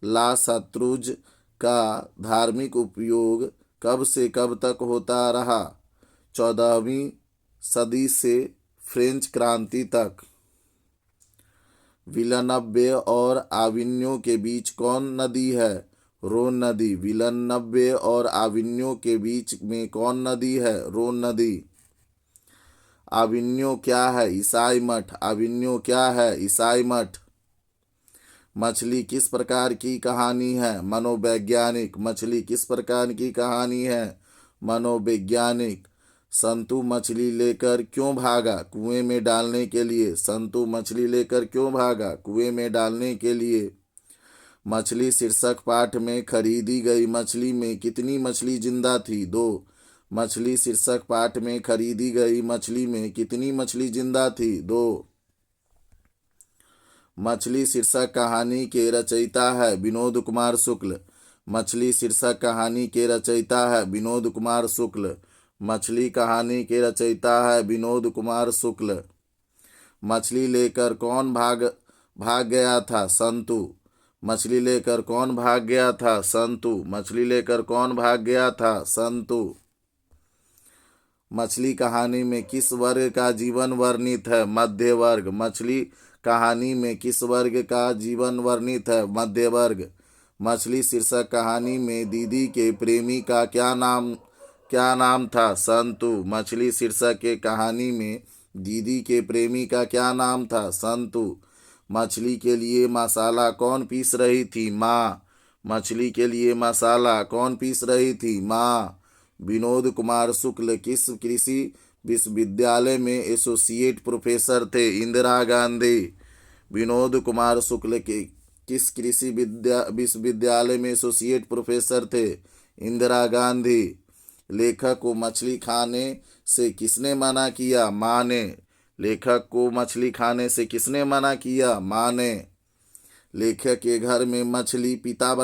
ला शत्रुज का धार्मिक उपयोग कब से कब तक होता रहा? 14वीं सदी से फ्रेंच क्रांति तक। विलनब्बे और आविन्यो के बीच कौन नदी है? रोन नदी। विलनब्बे और आविन्यो के बीच में कौन नदी है? रोन नदी। आविन्यो क्या है? ईसाई मठ। आविन्यो क्या है? ईसाई मठ। मछली किस प्रकार की कहानी है? मनोवैज्ञानिक। मछली किस प्रकार की कहानी है? मनोवैज्ञानिक। संतु मछली लेकर क्यों भागा? कुएं में डालने के लिए। संतु मछली लेकर क्यों भागा? कुएं में डालने के लिए। मछली शीर्षक पाठ में खरीदी गई मछली में कितनी मछली जिंदा थी? 2। मछली शीर्षक पाठ में खरीदी गई मछली में कितनी मछली जिंदा थी? 2। मछली शीर्षक कहानी के रचयिता है विनोद कुमार शुक्ल। मछली शीर्षक कहानी के रचयिता है विनोद कुमार शुक्ल। मछली कहानी के रचयिता है विनोद कुमार शुक्ल। मछली लेकर कौन भाग गया था? संतु। मछली लेकर कौन भाग गया था? संतु। मछली लेकर कौन भाग गया था? संतु। मछली कहानी में किस वर्ग का जीवन वर्णित है? मध्य वर्ग। मछली कहानी में किस वर्ग का जीवन वर्णित है? मध्य वर्ग। मछली शीर्षक कहानी में दीदी के प्रेमी का क्या नाम था? संतु। मछली शीर्षक के कहानी में दीदी के प्रेमी का क्या नाम था? संतु। मछली के लिए मसाला कौन पीस रही थी? माँ। मछली के लिए मसाला कौन पीस रही थी? माँ। विनोद कुमार शुक्ल किस कृषि विश्वविद्यालय में एसोसिएट प्रोफेसर थे? इंदिरा गांधी। विनोद कुमार शुक्ल के किस कृषि विश्वविद्यालय में एसोसिएट प्रोफेसर थे? इंदिरा गांधी। लेखक को मछली खाने से किसने मना किया? माँ ने। लेखक को मछली खाने से किसने मना किया? माँ ने। लेखक के घर में मछली पिता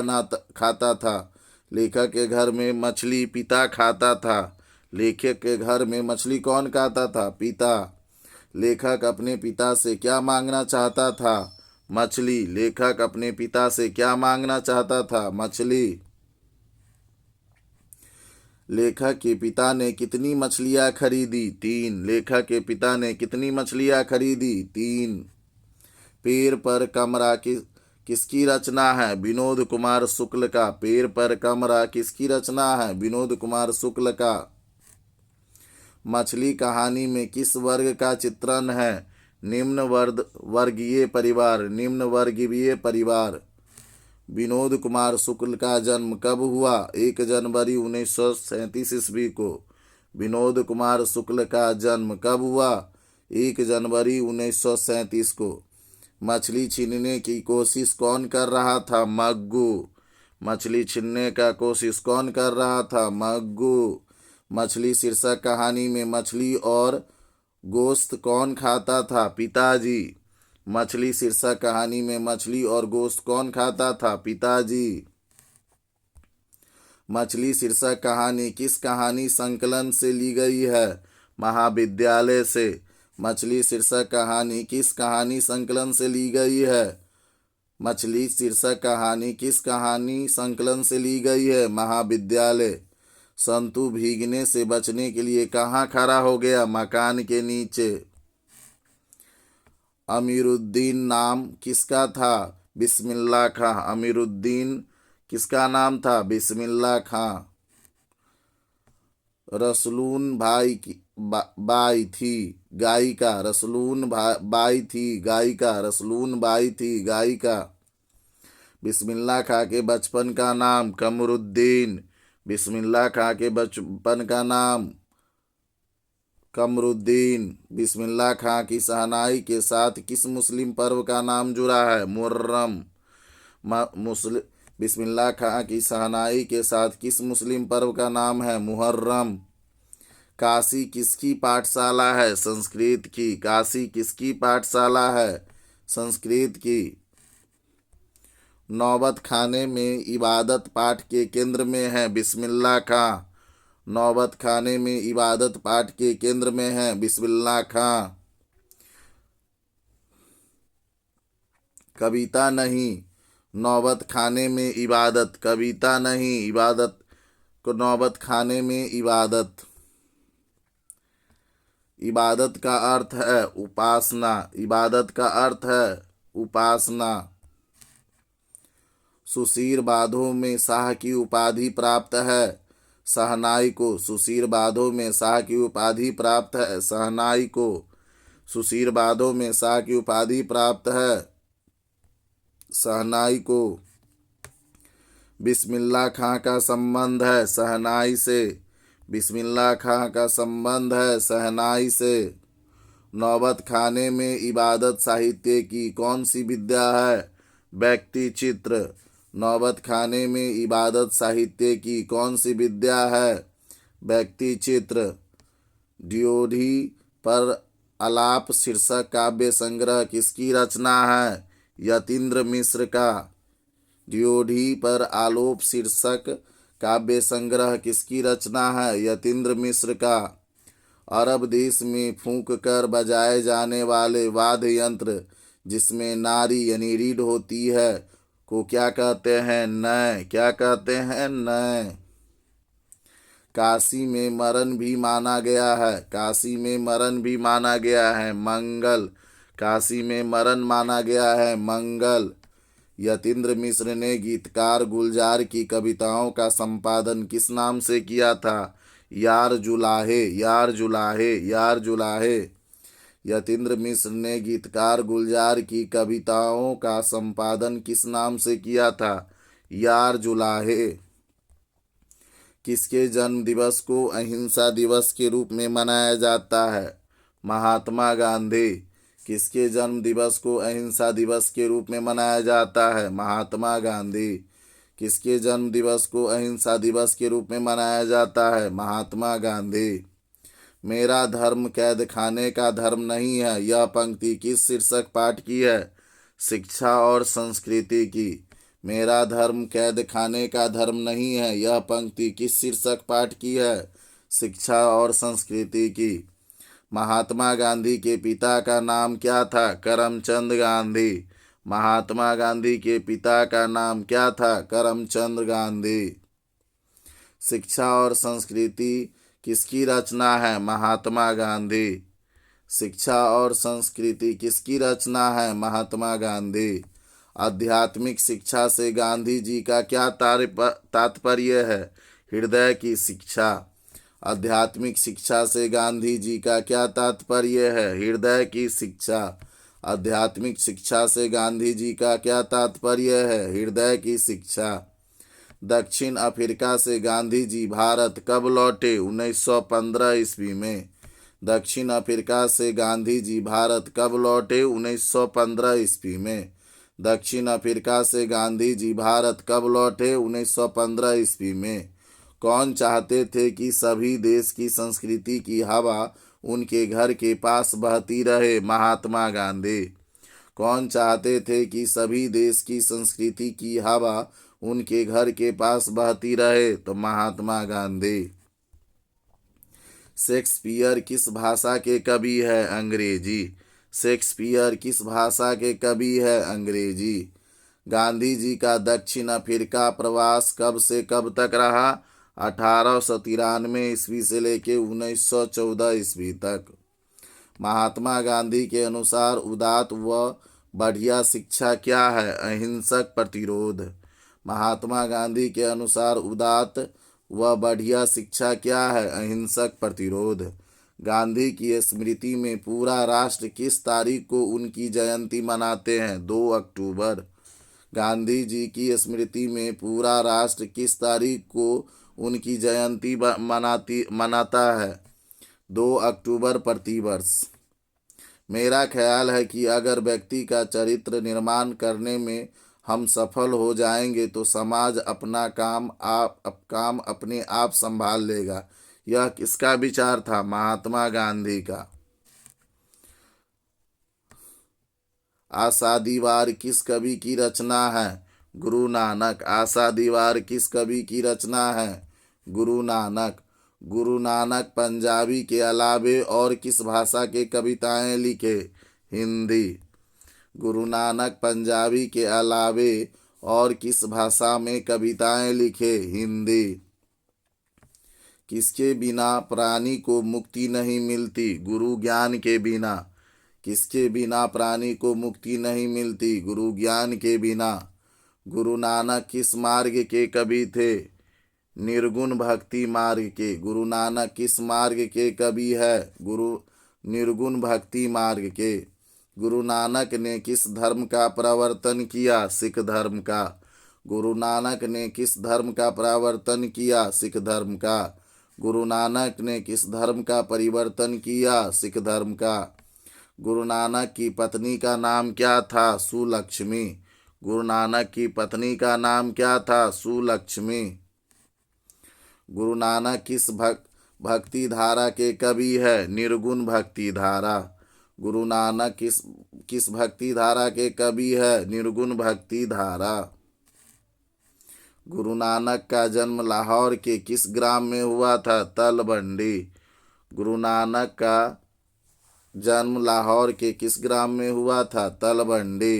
खाता था। लेखक के घर में मछली पिता खाता था। लेखक के घर में मछली कौन खाता था? पिता। लेखक अपने पिता से क्या मांगना चाहता था? मछली। लेखक अपने पिता से क्या मांगना चाहता था? मछली। लेखक के पिता ने कितनी मछलियाँ खरीदी? 3। लेखक के पिता ने कितनी मछलियाँ खरीदी? 3। पेड़ पर कमरा किसकी रचना है? विनोद कुमार शुक्ल का। पेड़ पर कमरा किसकी रचना है? विनोद कुमार शुक्ल का। मछली कहानी में किस वर्ग का चित्रण है? निम्न वर्गीय परिवार। निम्न वर्गीय परिवार। विनोद कुमार शुक्ल का जन्म कब हुआ? 1 जनवरी 1937 ईस्वी को। विनोद कुमार शुक्ल का जन्म कब हुआ? 1 जनवरी 1937 को। मछली छीनने की कोशिश कौन कर रहा था? मग्गू। मछली छीनने का कोशिश कौन कर रहा था? मग्गू। मछली शीर्षक कहानी में मछली और गोश्त कौन खाता था? पिताजी। मछली शीर्षक कहानी में मछली और गोश्त कौन खाता था? पिताजी। मछली शीर्षक कहानी किस कहानी संकलन से ली गई है? महाविद्यालय से। मछली शीर्षक कहानी किस कहानी संकलन से ली गई है? मछली शीर्षक कहानी किस कहानी संकलन से ली गई है? महाविद्यालय। संतु भीगने से बचने के लिए कहाँ खड़ा हो गया? मकान के नीचे। अमीरुद्दीन नाम किसका था? बिस्मिल्लाह खां। अमीरुद्दीन किसका नाम था? बिस्मिल्लाह खां। रसलून बाई थी गायिका। रसलून बाई थी गायिका। रसलून बाई थी गायिका। बिस्मिल्लाह खां के बचपन का नाम? कमरुद्दीन। बिस्मिल्लाह खां के बचपन का नाम? कमरुद्दीन। बिस्मिल्लाह खां की शहनाई के साथ किस मुस्लिम पर्व का नाम जुड़ा है? मुहर्रम। बिस्मिल्लाह खां की शहनाई के साथ किस मुस्लिम पर्व का नाम है? मुहर्रम। काशी किसकी पाठशाला है? संस्कृत की। काशी किसकी पाठशाला है? संस्कृत की। नौबत खाने में इबादत पाठ के केंद्र में है? बिस्मिल्लाह खां। नौबत खाने में इबादत पाठ के केंद्र में है? बिस्मिल्लाह खां। कविता नहीं नौबत खाने में इबादत, कविता नहीं, इबादत को नौबत खाने में इबादत। इबादत का अर्थ है उपासना, इबादत का अर्थ है उपासना। सुशीर बाधों में शाह की उपाधि प्राप्त है, शहनाई को। सुशीर बाधों में शाह की उपाधि प्राप्त है, शहनाई को। सुशीर बाधों में शाह की उपाधि प्राप्त है, शहनाई को। बिस्मिल्लाह खां का संबंध है शहनाई से, बिस्मिल्लाह खां का संबंध है शहनाई से। नौबत खाने में इबादत साहित्य की कौन सी विद्या है? व्यक्ति चित्र। नौबत खाने में इबादत साहित्य की कौन सी विद्या है? व्यक्ति चित्र। ड्योढ़ी पर आलाप शीर्षक काव्य संग्रह किसकी रचना है? यतीन्द्र मिश्र का। ड्योढ़ी पर आलोप शीर्षक काव्य संग्रह किसकी रचना है? यतीन्द्र मिश्र का। अरब देश में फूंक कर बजाए जाने वाले वाद्य यंत्र जिसमें नारी यानी रीढ़ होती है को क्या कहते हैं? नय। क्या कहते हैं? नय। काशी में मरण भी माना गया है, काशी में मरण भी माना गया है, मंगल। काशी में मरण माना गया है, मंगल। यतीन्द्र मिश्र ने गीतकार गुलजार की कविताओं का संपादन किस नाम से किया था? यार जुलाहे, यार जुलाहे, यार जुलाहे। यतीन्द्र मिश्र ने गीतकार गुलजार की कविताओं का संपादन किस नाम से किया था? यार जुलाहे। किसके जन्म दिवस को अहिंसा दिवस के रूप में मनाया जाता है? महात्मा गांधी। किसके जन्म दिवस को अहिंसा दिवस के रूप में मनाया जाता है? महात्मा गांधी। किसके जन्म दिवस को अहिंसा दिवस के रूप में मनाया जाता है? महात्मा गांधी। मेरा धर्म कैद खाने का धर्म नहीं है, यह पंक्ति किस शीर्षक पाठ की है? शिक्षा और संस्कृति की। मेरा धर्म कैद खाने का धर्म नहीं है, यह पंक्ति किस शीर्षक पाठ की है? शिक्षा और संस्कृति की। महात्मा गांधी के पिता का नाम क्या था? करमचंद गांधी। महात्मा गांधी के पिता का नाम क्या था? करमचंद गांधी। शिक्षा और संस्कृति किसकी रचना है? महात्मा गांधी। शिक्षा और संस्कृति किसकी रचना है? महात्मा गांधी। आध्यात्मिक शिक्षा से गांधी जी का क्या तात्पर्य है? हृदय की शिक्षा। आध्यात्मिक शिक्षा से गांधी जी का क्या तात्पर्य है? हृदय की शिक्षा। आध्यात्मिक शिक्षा से गांधी जी का क्या तात्पर्य है? हृदय की शिक्षा। दक्षिण अफ्रीका से गांधी जी भारत कब लौटे? 1915 ईस्वी में। दक्षिण अफ्रीका से गांधी जी भारत कब लौटे? 1915 ईस्वी में। दक्षिण अफ्रीका से गांधी जी भारत कब लौटे? 1915 ईस्वी में। कौन चाहते थे कि सभी देश की संस्कृति की हवा उनके घर के पास बहती रहे? महात्मा गांधी। कौन चाहते थे कि सभी देश की संस्कृति की हवा उनके घर के पास बहती रहे? तो महात्मा गांधी। शेक्सपियर किस भाषा के कवि है? अंग्रेजी। शेक्सपियर किस भाषा के कवि है? अंग्रेजी। गांधी जी का दक्षिण अफ्रीका प्रवास कब से कब तक रहा? 1893 ईस्वी से लेकर 1914 ईस्वी तक। महात्मा गांधी के अनुसार उदात्त व बढ़िया शिक्षा क्या है? अहिंसक प्रतिरोध। महात्मा गांधी के अनुसार उदात्त व बढ़िया शिक्षा क्या है? अहिंसक प्रतिरोध। गांधी की स्मृति में पूरा राष्ट्र किस तारीख को उनकी जयंती मनाते हैं? 2 अक्टूबर। गांधी जी की स्मृति में पूरा राष्ट्र किस तारीख को उनकी जयंती मनाता है? 2 अक्टूबर प्रतिवर्ष। मेरा ख्याल है कि अगर व्यक्ति का चरित्र निर्माण करने में हम सफल हो जाएंगे तो समाज अपना काम अपने आप संभाल लेगा। यह किसका विचार था? महात्मा गांधी का। आशा दीवार किस कवि की रचना है? गुरु नानक। आशा दीवार किस कवि की रचना है? गुरु नानक। गुरु नानक पंजाबी के अलावे और किस भाषा के कविताएं लिखे? हिंदी। गुरु नानक पंजाबी के अलावे और किस भाषा में कविताएं लिखे? हिंदी। किसके बिना प्राणी को मुक्ति नहीं मिलती? गुरु ज्ञान के बिना। किसके बिना प्राणी को मुक्ति नहीं मिलती? गुरु ज्ञान के बिना। गुरु नानक किस मार्ग के कवि थे? निर्गुण भक्ति मार्ग के। गुरु नानक किस मार्ग के कवि है? गुरु निर्गुण भक्ति मार्ग के। गुरु नानक ने किस धर्म का प्रवर्तन किया? सिख धर्म का। गुरु नानक ने किस धर्म का प्रवर्तन किया? सिख धर्म का। गुरु नानक ने किस धर्म का परिवर्तन किया? सिख धर्म का। गुरु नानक की पत्नी का नाम क्या था? सुलक्ष्मी। गुरु नानक की पत्नी का नाम क्या था? सुलक्ष्मी। गुरु नानक किस भक्ति धारा के कवि है? निर्गुण भक्ति धारा। गुरु नानक किस भक्ति धारा के कवि है? निर्गुण भक्ति धारा। गुरु नानक का जन्म लाहौर के किस ग्राम में हुआ था? तलवंडी। गुरु नानक का जन्म लाहौर के किस ग्राम में हुआ था? तलवंडी।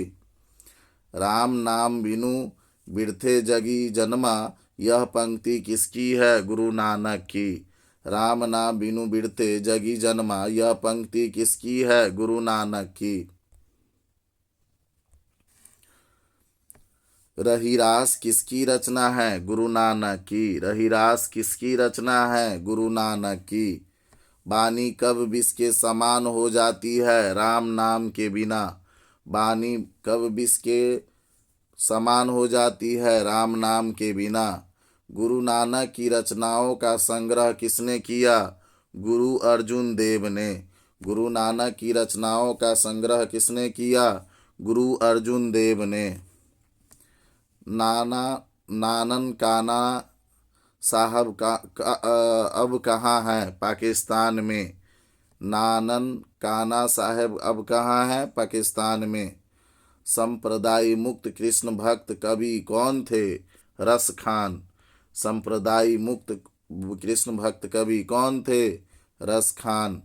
राम नाम बिनु बिरथे जगी जन्मा, यह पंक्ति किसकी है? गुरु नानक की। राम नाम बिनु बिरथे जगी जन्मा, यह पंक्ति किसकी है? गुरु नानक की। रहीरास किसकी रचना है? गुरु नानक की। रहीरास किसकी रचना है? गुरु नानक की। बानी कब विष के समान हो जाती है? राम नाम के बिना। बानी कब विष के समान हो जाती है? राम नाम के बिना। गुरु नानक की रचनाओं का संग्रह किसने किया? गुरु अर्जुन देव ने। गुरु नानक की रचनाओं का संग्रह किसने किया? गुरु अर्जुन देव ने। नानन काना साहब अब कहाँ है? पाकिस्तान में। नानन काना साहब अब कहाँ है? पाकिस्तान में। संप्रदाय मुक्त कृष्ण भक्त कवि कौन थे? रस खान। संप्रदाय मुक्त कृष्ण भक्त कवि कौन थे? रस खान।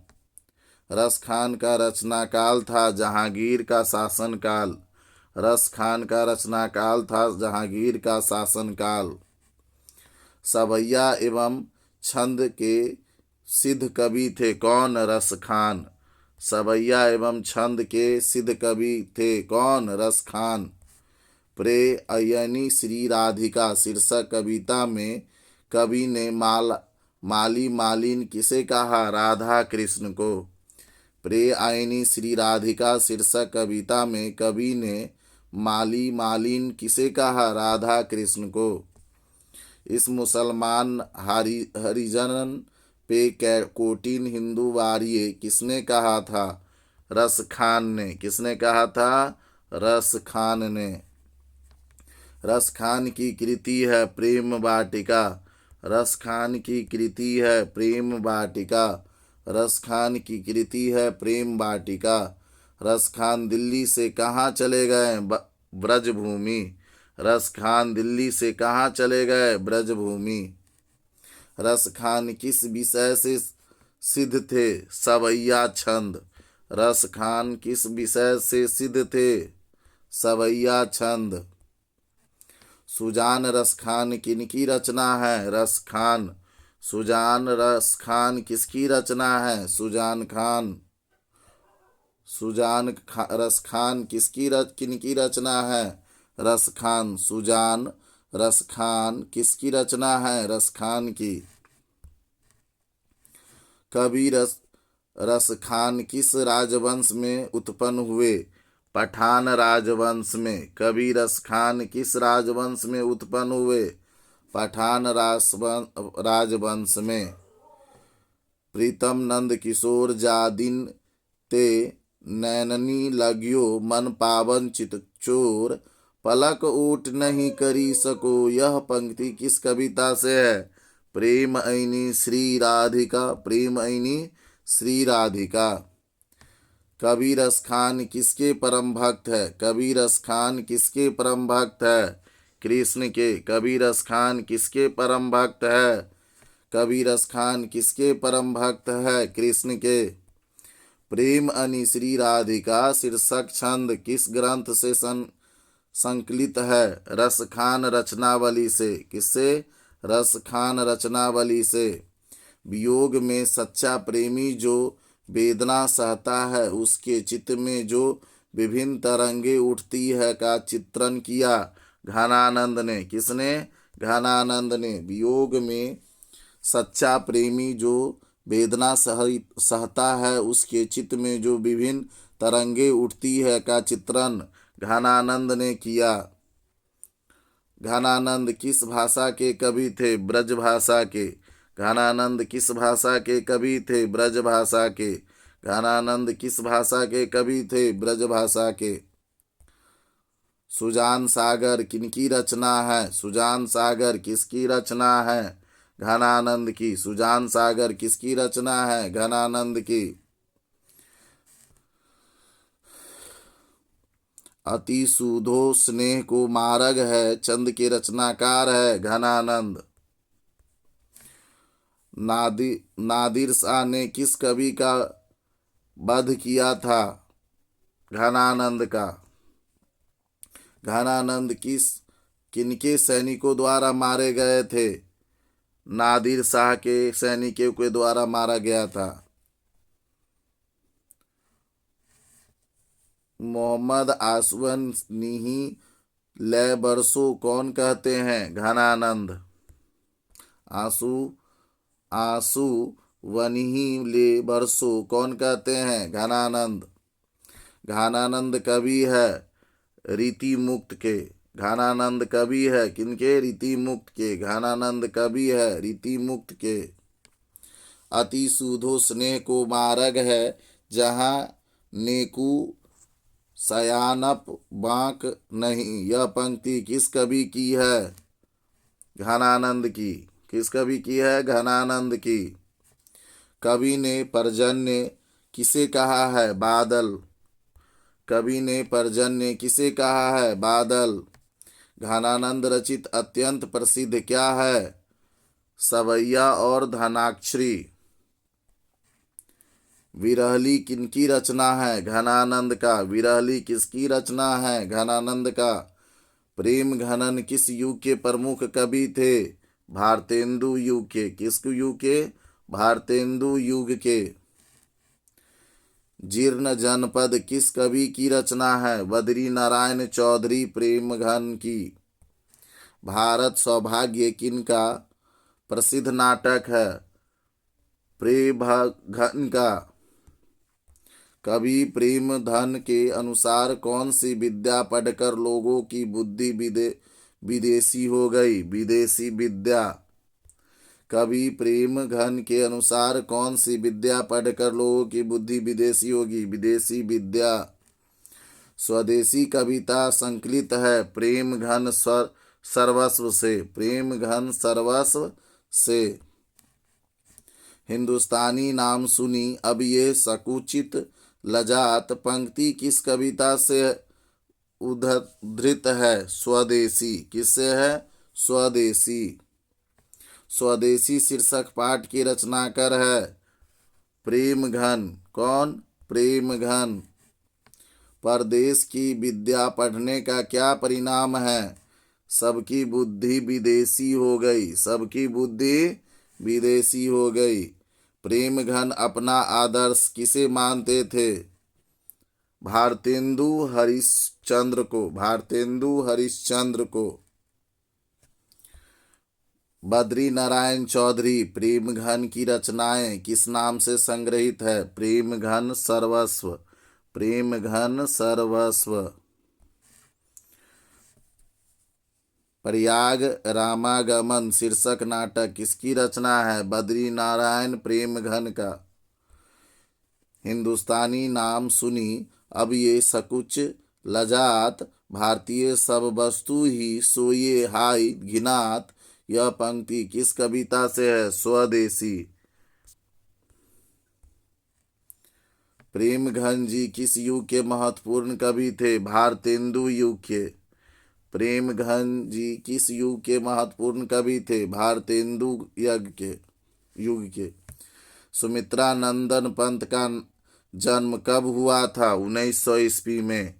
रस खान का रचना काल था जहांगीर का शासन काल। रस खान का रचना काल था जहांगीर का शासन काल। सवैया एवं छंद के सिद्ध कवि थे कौन? रस खान। सवैया एवं छंद के सिद्ध कवि थे कौन? रस खान। प्रे अयनी श्री राधिका शीर्षक कविता में कवि ने माली मालिन किसे कहा? राधा कृष्ण को। प्रे आयनी श्री राधिका शीर्षक कविता में कवि ने माली मालिन किसे कहा? राधा कृष्ण को। इस मुसलमान हरिजन पे कोटिन हिंदू वारिये किसने कहा था? रस खान ने। किसने कहा था? रस खान ने। रस खान की कृति है प्रेम वाटिका। रस खान की कृति है प्रेम वाटिका। रस खान की कृति है प्रेम वाटिका। रस खान दिल्ली से कहाँ चले गए? ब्रजभूमि। रस खान दिल्ली से कहाँ चले गए? ब्रजभूमि। रस खान किस विषय से सिद्ध थे? सवैया छंद। रस खान किस विषय से सिद्ध थे? सवैया छंद। सुजान रस खान किनकी रचना है? रस खान। सुजान रस खान किसकी रचना है? सुजान खान। रस खान किनकी रचना है? रस खान। सुजान रस खान किसकी रचना है? रस खान की। कवि रस खान किस राजवंश में उत्पन्न हुए? पठान राजवंश में। कवि रस खान किस राजवंश में उत्पन्न हुए? पठान राजवंश में। प्रीतम नंद किशोर जादिन ते नैननी लग्यो मन पावन चित चोर, पलक ऊट नहीं करी सको, यह पंक्ति किस कविता से है? प्रेम ऐनी श्री राधिका। प्रेम ऐनी श्री राधिका। कवि रस खान किसके परम भक्त है? कवि रस खान किसके परम भक्त है? कृष्ण के। कवि रस खान किसके परम भक्त है? कवि रस खान किसके परम भक्त है? कृष्ण के। प्रेम अनि श्री राधिका शीर्षक छंद किस ग्रंथ से संकलित है रसखान रचनावली से। किससे? रसखान रचनावली से। वियोग में सच्चा प्रेमी जो वेदना सहता है, उसके चित्त में जो विभिन्न तरंगे उठती है का चित्रण किया घनानंद ने। किसने? घनानंद ने। वियोग में सच्चा प्रेमी जो वेदना सहता है, उसके चित्त में जो विभिन्न तरंगे उठती है का चित्रण घनानंद ने किया। घनानंद किस भाषा के कवि थे? ब्रज भाषा के। घनानंद किस भाषा के कवि थे? ब्रज भाषा के। घनानंद किस भाषा के कवि थे? ब्रज भाषा के। सुजान सागर किनकी रचना है? सुजान सागर किसकी रचना है? घनानंद की। सुजान सागर किसकी रचना है? घनानंद की। अति सुधो स्नेह को मार्ग है चंद के रचनाकार है घनानंद। नादिर शाह ने किस कवि का वध किया था? घनानंद का। घनानंद किनके सैनिकों द्वारा मारे गए थे? नादिर शाह के सैनिकों के द्वारा मारा गया था। मोहम्मद आसवनीही ले बरसो कौन कहते हैं? घनानंद। आंसू वनीही ले बरसो कौन कहते हैं? घनानंद। घनानंद कवि है रीति मुक्त के। घनानंद कवि है किनके? रीति मुक्त के। घनानंद कवि है रीति मुक्त के। अति सुधो स्नेह को मार्ग है जहाँ नेकू सयानप बांक नहीं। यह पंक्ति किस कवि की है? घनानंद की। किस कवि की है? घनानंद की। कवि ने पर्जन्य किसे कहा है? बादल। कवि ने पर्जन्य किसे कहा है? बादल। घनानंद रचित अत्यंत प्रसिद्ध क्या है? सवैया और धनाक्षरी। विरहली किनकी रचना है? घनानंद का। विरहली किसकी रचना है? घनानंद का। प्रेम घनन किस युग के प्रमुख कवि थे? भारतेंदु युग के। किस युग के? भारतेंदु युग के। जीर्ण जनपद किस कवि की रचना है? बद्री नारायण चौधरी प्रेमघन की। भारत सौभाग्य किनका प्रसिद्ध नाटक है? प्रेमघन का। कवि प्रेमधन के अनुसार कौन सी विद्या पढ़कर लोगों की बुद्धि विदेशी हो गई? विदेशी विद्या। कवि प्रेमघन के अनुसार कौन सी विद्या पढ़कर लोगों की बुद्धि विदेशी होगी? विदेशी विद्या। स्वदेशी कविता संकलित है प्रेमघन सर्वस्व से। प्रेमघन सर्वस्व से। हिंदुस्तानी नाम सुनी अब ये सकुचित लजात पंक्ति किस कविता से उद्धृत है? स्वदेशी। किससे है? स्वदेशी। स्वदेशी शीर्षक पाठ की रचनाकार है प्रेमघन। कौन? प्रेमघन। परदेश की विद्या पढ़ने का क्या परिणाम है? सबकी बुद्धि विदेशी हो गई। सबकी बुद्धि विदेशी हो गई। प्रेमघन अपना आदर्श किसे मानते थे? भारतेंदु हरिश्चंद्र को। भारतेंदु हरिश्चंद्र को। बद्री नारायण चौधरी प्रेमघन की रचनाएं किस नाम से संग्रहित है? प्रेमघन सर्वस्व। प्रेमघन सर्वस्व। प्रयाग रामागमन शीर्षक नाटक किसकी रचना है? बद्री नारायण प्रेमघन का। हिंदुस्तानी नाम सुनी अब ये सकुच लजात, भारतीय सब वस्तु ही सोये हाय घिनात, यह पंक्ति किस कविता से है? स्वदेशी। प्रेमघन जी किस युग के महत्वपूर्ण कवि थे? भारतेंदु युग के। प्रेमघन जी किस युग के महत्वपूर्ण कवि थे? भारतेंदु युग के। सुमित्रा नंदन पंत का जन्म कब हुआ था? 1900 ईस्वी में।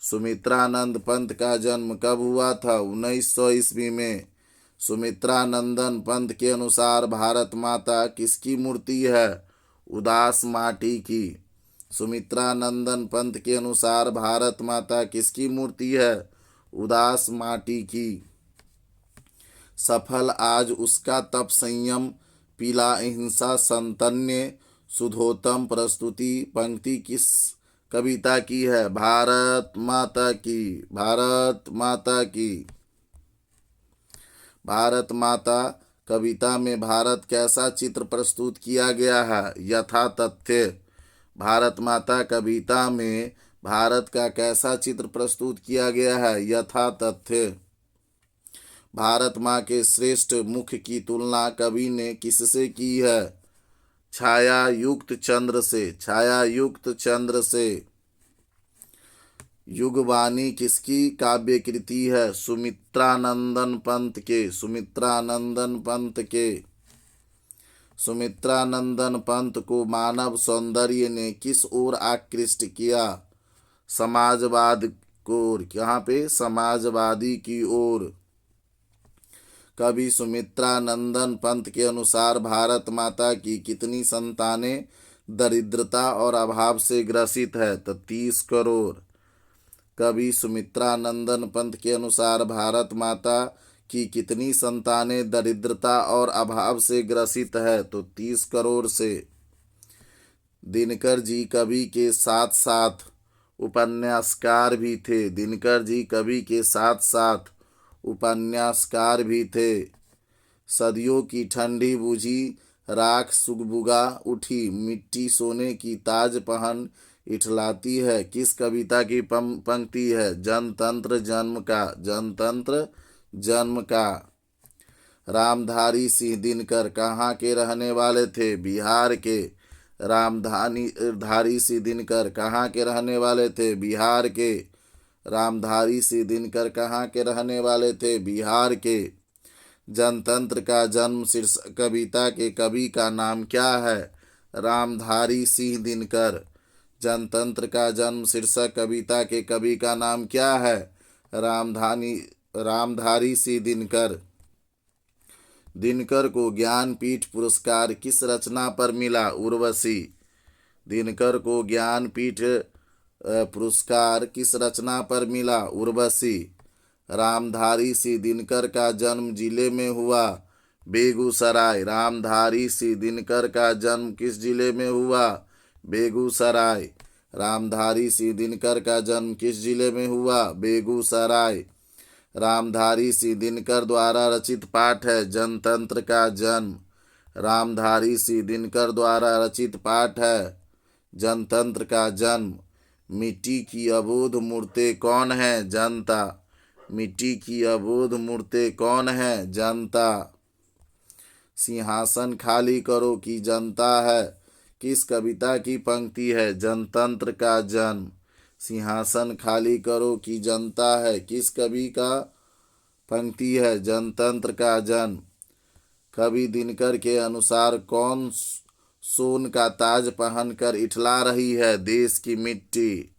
सुमित्रानंद पंत का जन्म कब हुआ था? 1900 ईस्वी में। सुमित्रानंदन पंत के अनुसार भारत माता किसकी मूर्ति है? उदास माटी की। सुमित्रानंदन पंत के अनुसार भारत माता किसकी मूर्ति है? उदास माटी की। सफल आज उसका तप संयम, पीला अहिंसा संतन्य शुद्धोत्तम प्रस्तुति पंक्ति किस कविता की है? भारत माता की। भारत माता की। भारत माता कविता में भारत कैसा चित्र प्रस्तुत किया गया है? यथा तथ्य। भारत माता कविता में भारत का कैसा चित्र प्रस्तुत किया गया है? यथा तथ्य। भारत माँ के श्रेष्ठ मुख की तुलना कवि ने किससे की है? छाया युक्त चंद्र से। छाया युक्त चंद्र से। युगवाणी किसकी काव्य कृति है? सुमित्रानंदन पंत के। सुमित्रानंदन पंत के। सुमित्रानंदन पंत को मानव सौंदर्य ने किस ओर आकृष्ट किया? समाजवाद को। यहाँ पे समाजवादी की ओर। कवि सुमित्रानंदन पंत के अनुसार भारत माता की कितनी संतानें दरिद्रता और अभाव से ग्रसित है? तो 30 करोड़। कवि सुमित्रानंदन पंत के अनुसार भारत माता की कितनी संतानें दरिद्रता और अभाव से ग्रसित है? तो 30 करोड़ से। दिनकर जी कवि के साथ साथ उपन्यासकार भी थे। दिनकर जी कवि के साथ साथ उपन्यासकार भी थे। सदियों की ठंडी बुझी राख सुगबुगा उठी, मिट्टी सोने की ताज पहन इठलाती है, किस कविता की पंक्ति है? जनतंत्र जन्म का। जनतंत्र जन्म का। रामधारी सिंह दिनकर कहाँ के रहने वाले थे? बिहार के। रामधारी सिंह दिनकर कहाँ के रहने वाले थे? बिहार के। रामधारी सिंह दिनकर कहाँ के रहने वाले थे? बिहार के। जनतंत्र का जन्म शीर्षक कविता के कवि का नाम क्या है? रामधारी सिंह दिनकर। जनतंत्र का जन्म शीर्षक कविता के कवि का नाम क्या है? रामधारी सिंह दिनकर। दिनकर को ज्ञानपीठ पुरस्कार किस रचना पर मिला? उर्वशी। दिनकर को ज्ञानपीठ पुरस्कार किस रचना पर मिला? उर्वशी। रामधारी सिंह दिनकर का जन्म जिले में हुआ? बेगूसराय। रामधारी सिंह दिनकर का जन्म किस जिले में हुआ? बेगूसराय। रामधारी सिंह दिनकर का जन्म किस जिले में हुआ? बेगूसराय। रामधारी सिंह दिनकर द्वारा रचित पाठ है जनतंत्र का जन्म। रामधारी सिंह दिनकर द्वारा रचित पाठ है जनतंत्र का जन्म। मिट्टी की अबोध मूर्तें कौन है? जनता। मिट्टी की अबोध मूर्तें कौन है? जनता। सिंहासन खाली करो की जनता है, किस कविता की पंक्ति है? जनतंत्र का जन्म। सिंहासन खाली करो की जनता है, किस कवि का पंक्ति है? जनतंत्र का जन्म। कवि दिनकर के अनुसार कौन सोन का ताज पहनकर इठला रही है? देश की मिट्टी।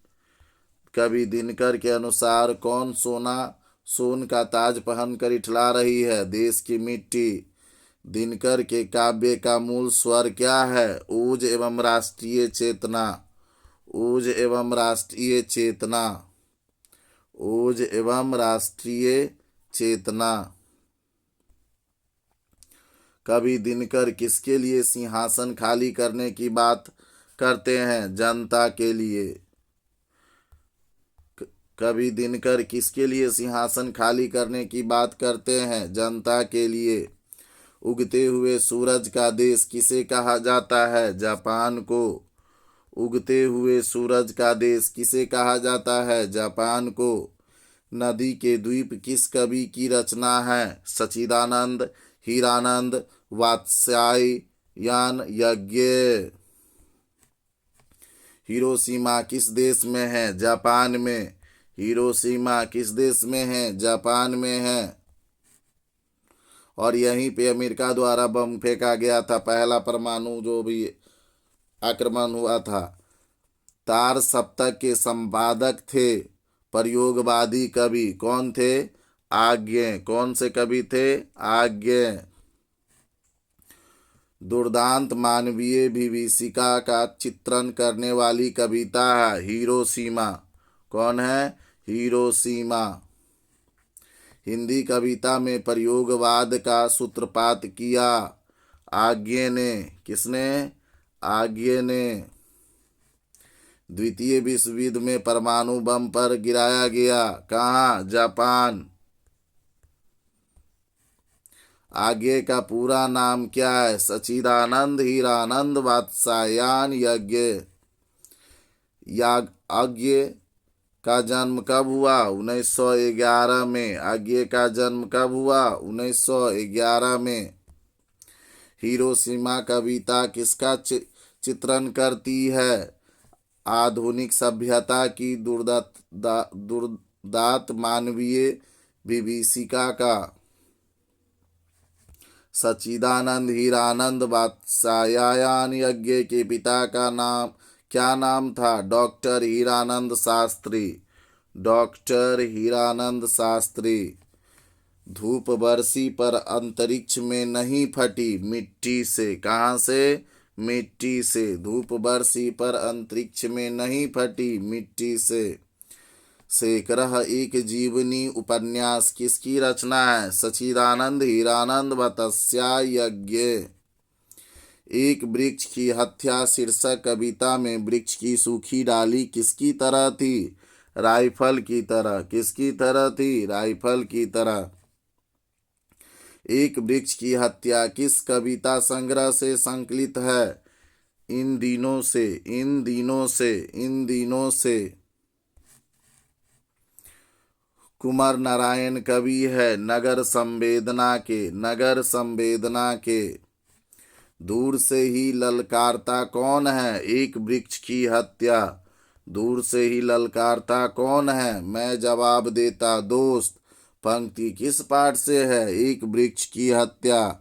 कवि दिनकर के अनुसार कौन सोन का ताज पहनकर इठला रही है? देश की मिट्टी। दिनकर के काव्य का मूल स्वर क्या है? ऊज एवं राष्ट्रीय चेतना। ऊज एवं राष्ट्रीय चेतना। ऊज एवं राष्ट्रीय चेतना। कवि दिनकर किसके लिए सिंहासन खाली करने की बात करते हैं? जनता के लिए। कवि दिनकर किसके लिए सिंहासन खाली करने की बात करते हैं? जनता के लिए। उगते हुए सूरज का देश किसे कहा जाता है? जापान को। उगते हुए सूरज का देश किसे कहा जाता है? जापान को। नदी के द्वीप किस कवि की रचना है? सच्चिदानंद, हीरानंद, वात्स्यायन, यज्ञ। हिरोशिमा किस देश में है? जापान में। हिरोशिमा किस देश में है? जापान में है। और यहीं पे अमेरिका द्वारा बम फेंका गया था, पहला परमाणु जो भी आक्रमण हुआ था। तार सप्तक के संपादक थे प्रयोगवादी कवि कौन थे? आज्ञे। कौन से कवि थे? आज्ञे। दुर्दांत मानवीय विभीषिका का चित्रण करने वाली कविता है हिरोशिमा। कौन है? हिरोशिमा। हिंदी कविता में प्रयोगवाद का सूत्रपात किया आज्ञे ने। किसने? आज्ञे ने। द्वितीय विश्व युद्ध में परमाणु बम पर गिराया गया। कहाँ? जापान। आज्ञे का पूरा नाम क्या है? सच्चिदानंद हीरानंद वात्स्यायन यज्ञ। आज्ञे का जन्म कब हुआ? 1911 में। आज्ञे का जन्म कब हुआ? 1911 में। हिरोशिमा कविता किसका चित्रण करती है? आधुनिक सभ्यता की दुर्दांत मानवीय विभीषिका का। सच्चिदानंद हीरानंद वात्स्यायन यज्ञ के पिता का नाम क्या नाम था? डॉक्टर हीरानंद शास्त्री। डॉक्टर हीरानंद शास्त्री। धूप बरसी पर अंतरिक्ष में नहीं फटी, मिट्टी से। कहाँ से? मिट्टी से। धूप बरसी पर अंतरिक्ष में नहीं फटी, मिट्टी से। शेखरः एक जीवनी उपन्यास किसकी रचना है? सच्चिदानंद हीरानंद वात्स्यायन यज्ञ। एक वृक्ष की हत्या शीर्षक कविता में वृक्ष की सूखी डाली किसकी तरह थी? राइफल की तरह। किसकी तरह थी? राइफल की तरह। एक वृक्ष की हत्या किस कविता संग्रह से संकलित है? इन दिनों से। इन दिनों से। इन दिनों से। कुमार नारायण कवि है नगर संवेदना के। नगर संवेदना के। दूर से ही ललकारता कौन है? एक वृक्ष की हत्या। दूर से ही ललकारता कौन है? मैं जवाब देता दोस्त। पंक्ति किस पाठ से है? एक वृक्ष की हत्या।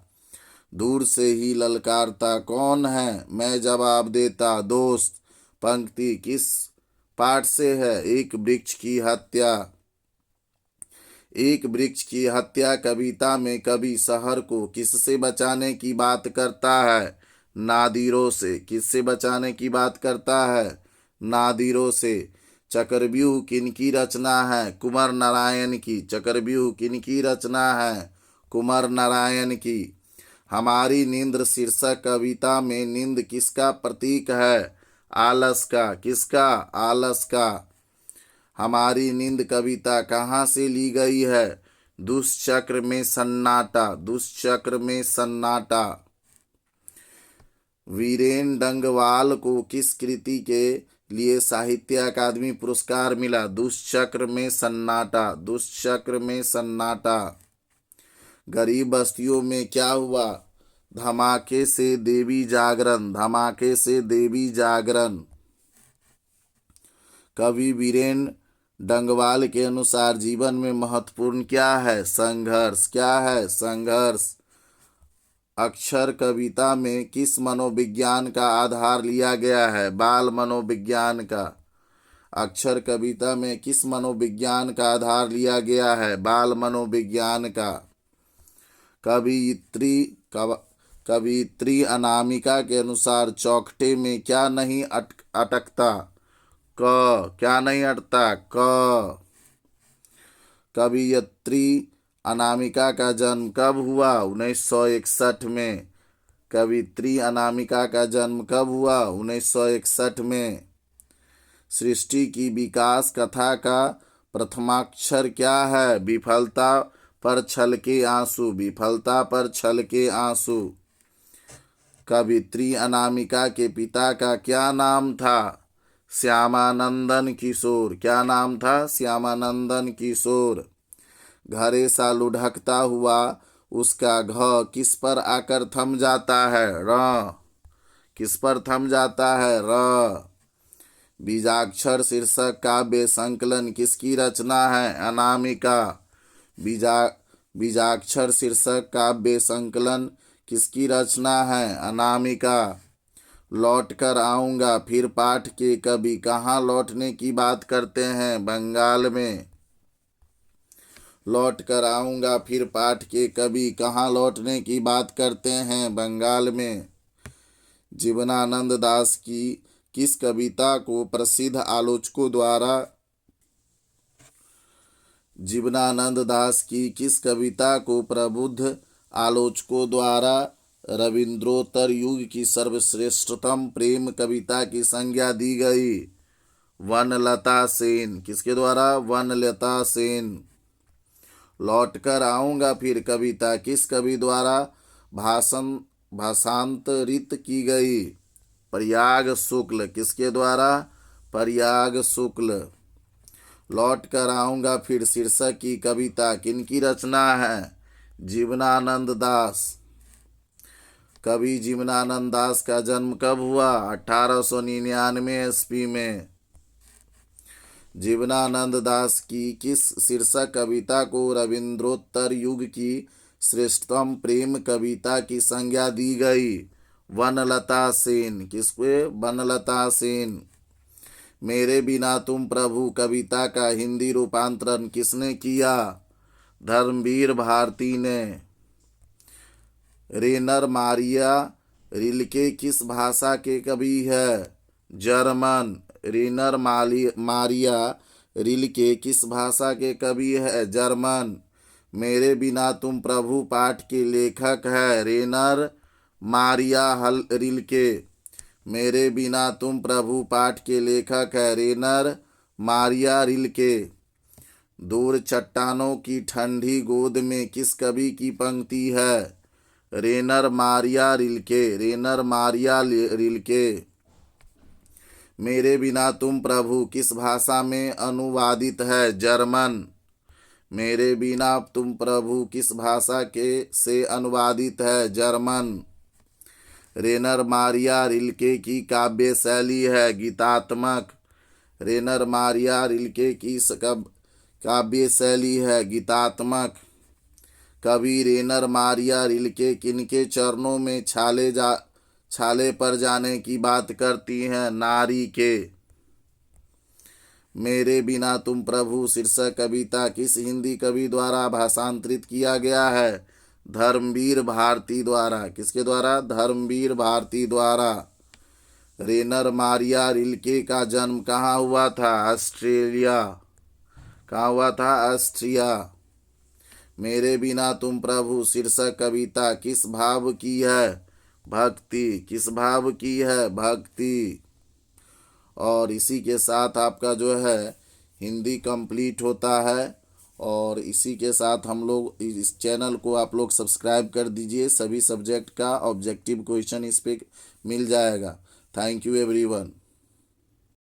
दूर से ही ललकारता कौन है? मैं जवाब देता दोस्त। पंक्ति किस पाठ से है? एक वृक्ष की हत्या। एक वृक्ष की हत्या कविता में कवि शहर को किससे बचाने की बात करता है? नादिरों से। किससे बचाने की बात करता है? नादिरों से। चक्रव्यूह किनकी रचना है? कुमार नारायण की। चक्रव्यूह किनकी रचना है? कुमार नारायण की। हमारी नींद शीर्षक कविता में नींद किसका प्रतीक है? आलस का। किसका? आलस का। हमारी नींद कविता कहाँ से ली गई है? दुष्चक्र में सन्नाटा। दुष्चक्र में सन्नाटा। वीरेन डंगवाल को किस कृति के लिए साहित्य अकादमी पुरस्कार मिला? दुष्चक्र में सन्नाटा। दुष्चक्र में सन्नाटा। गरीब बस्तियों में क्या हुआ? धमाके से देवी जागरण। धमाके से देवी जागरण। कवि वीरेन डंगवाल के अनुसार जीवन में महत्वपूर्ण क्या है? संघर्ष। क्या है? संघर्ष। अक्षर कविता में किस मनोविज्ञान का आधार लिया गया है? बाल मनोविज्ञान का। अक्षर कविता में किस मनोविज्ञान का आधार लिया गया है? बाल मनोविज्ञान का। कवियत्री अनामिका के अनुसार चौखटे में क्या नहीं अटकता? क। क्या नहीं अटता? क। कवियत्री अनामिका का जन्म कब हुआ? 1961 में। कवियत्री अनामिका का जन्म कब हुआ? 1961 में। सृष्टि की विकास कथा का प्रथमाक्षर क्या है? विफलता पर छलके आंसू। विफलता पर छलके आंसू। कवियत्री अनामिका के पिता का क्या नाम था? श्यामानंदन किशोर। क्या नाम था? श्यामानंदन किशोर। घरे सा लुढ़कता हुआ उसका घ किस पर आकर थम जाता है? र। किस पर थम जाता है? र। बीजाक्षर शीर्षक काव्य संकलन किसकी रचना है? अनामिका। बीजाक्षर शीर्षक काव्य संकलन किसकी रचना है? अनामिका। लौट कर आऊँगा। फिर पाठ के कवि कहाँ लौटने की बात करते हैं? बंगाल में। लौट कर आऊँगा फिर पाठ के कवि कहाँ लौटने की बात करते हैं? बंगाल में। जीवनानंद दास की किस कविता को प्रसिद्ध आलोचकों द्वारा जीवनानंद दास की किस कविता को प्रबुद्ध आलोचकों द्वारा रविंद्रोत्तर युग की सर्वश्रेष्ठतम प्रेम कविता की संज्ञा दी गई? वनलता सेन। किसके द्वारा? वनलता सेन। लौट कर आऊँगा फिर कविता किस कवि द्वारा भाषांतरित की गई? प्रयाग शुक्ल। किसके द्वारा? प्रयाग शुक्ल। लौट कर आऊँगा फिर शीर्षक की कविता किनकी रचना है? जीवनानंद दास। कवि जीवनानंद दास का जन्म कब हुआ? 1899 ईस्वी में। जीवनानंद दास की किस शीर्षक कविता को रविंद्रोत्तर युग की श्रेष्ठतम प्रेम कविता की संज्ञा दी गई? वनलता सेन। किसको? वनलता सेन। मेरे बिना तुम प्रभु कविता का हिंदी रूपांतरण किसने किया? धर्मवीर भारती ने। रेनर मारिया रिल्के किस भाषा के कवि है? जर्मन। रेनर मारिया रिल्के किस भाषा के कवि है? जर्मन। मेरे बिना तुम प्रभु पाठ के लेखक है? Rainer Maria Rilke. मेरे बिना तुम प्रभु पाठ के लेखक है? Rainer Maria Rilke. दूर चट्टानों की ठंडी गोद में किस कवि की पंक्ति है? Rainer Maria Rilke. Rainer Maria Rilke. मेरे बिना तुम प्रभु किस भाषा में अनुवादित है? जर्मन। मेरे बिना तुम प्रभु किस भाषा के से अनुवादित है? जर्मन। रेनर मारिया रिल्के की काव्य शैली है गीतात्मक। रेनर मारिया रिल्के की काव्य शैली है गीतात्मक। कवि रेनर मारिया रिल्के किनके चरणों में छाले पर जाने की बात करती हैं? नारी के। मेरे बिना तुम प्रभु शीर्षक कविता किस हिंदी कवि द्वारा भाषांतरित किया गया है? धर्मवीर भारती द्वारा। किसके द्वारा? धर्मवीर भारती द्वारा। रेनर मारिया रिल्के का जन्म कहाँ हुआ था? ऑस्ट्रेलिया। कहाँ हुआ था? ऑस्ट्रिया। मेरे बिना तुम प्रभु शीर्षक कविता किस भाव की है? भक्ति। किस भाव की है? भक्ति। और इसी के साथ आपका जो है हिंदी कंप्लीट होता है। और इसी के साथ हम लोग इस चैनल को आप लोग सब्सक्राइब कर दीजिए। सभी सब्जेक्ट का ऑब्जेक्टिव क्वेश्चन इस पे मिल जाएगा। Thank you everyone.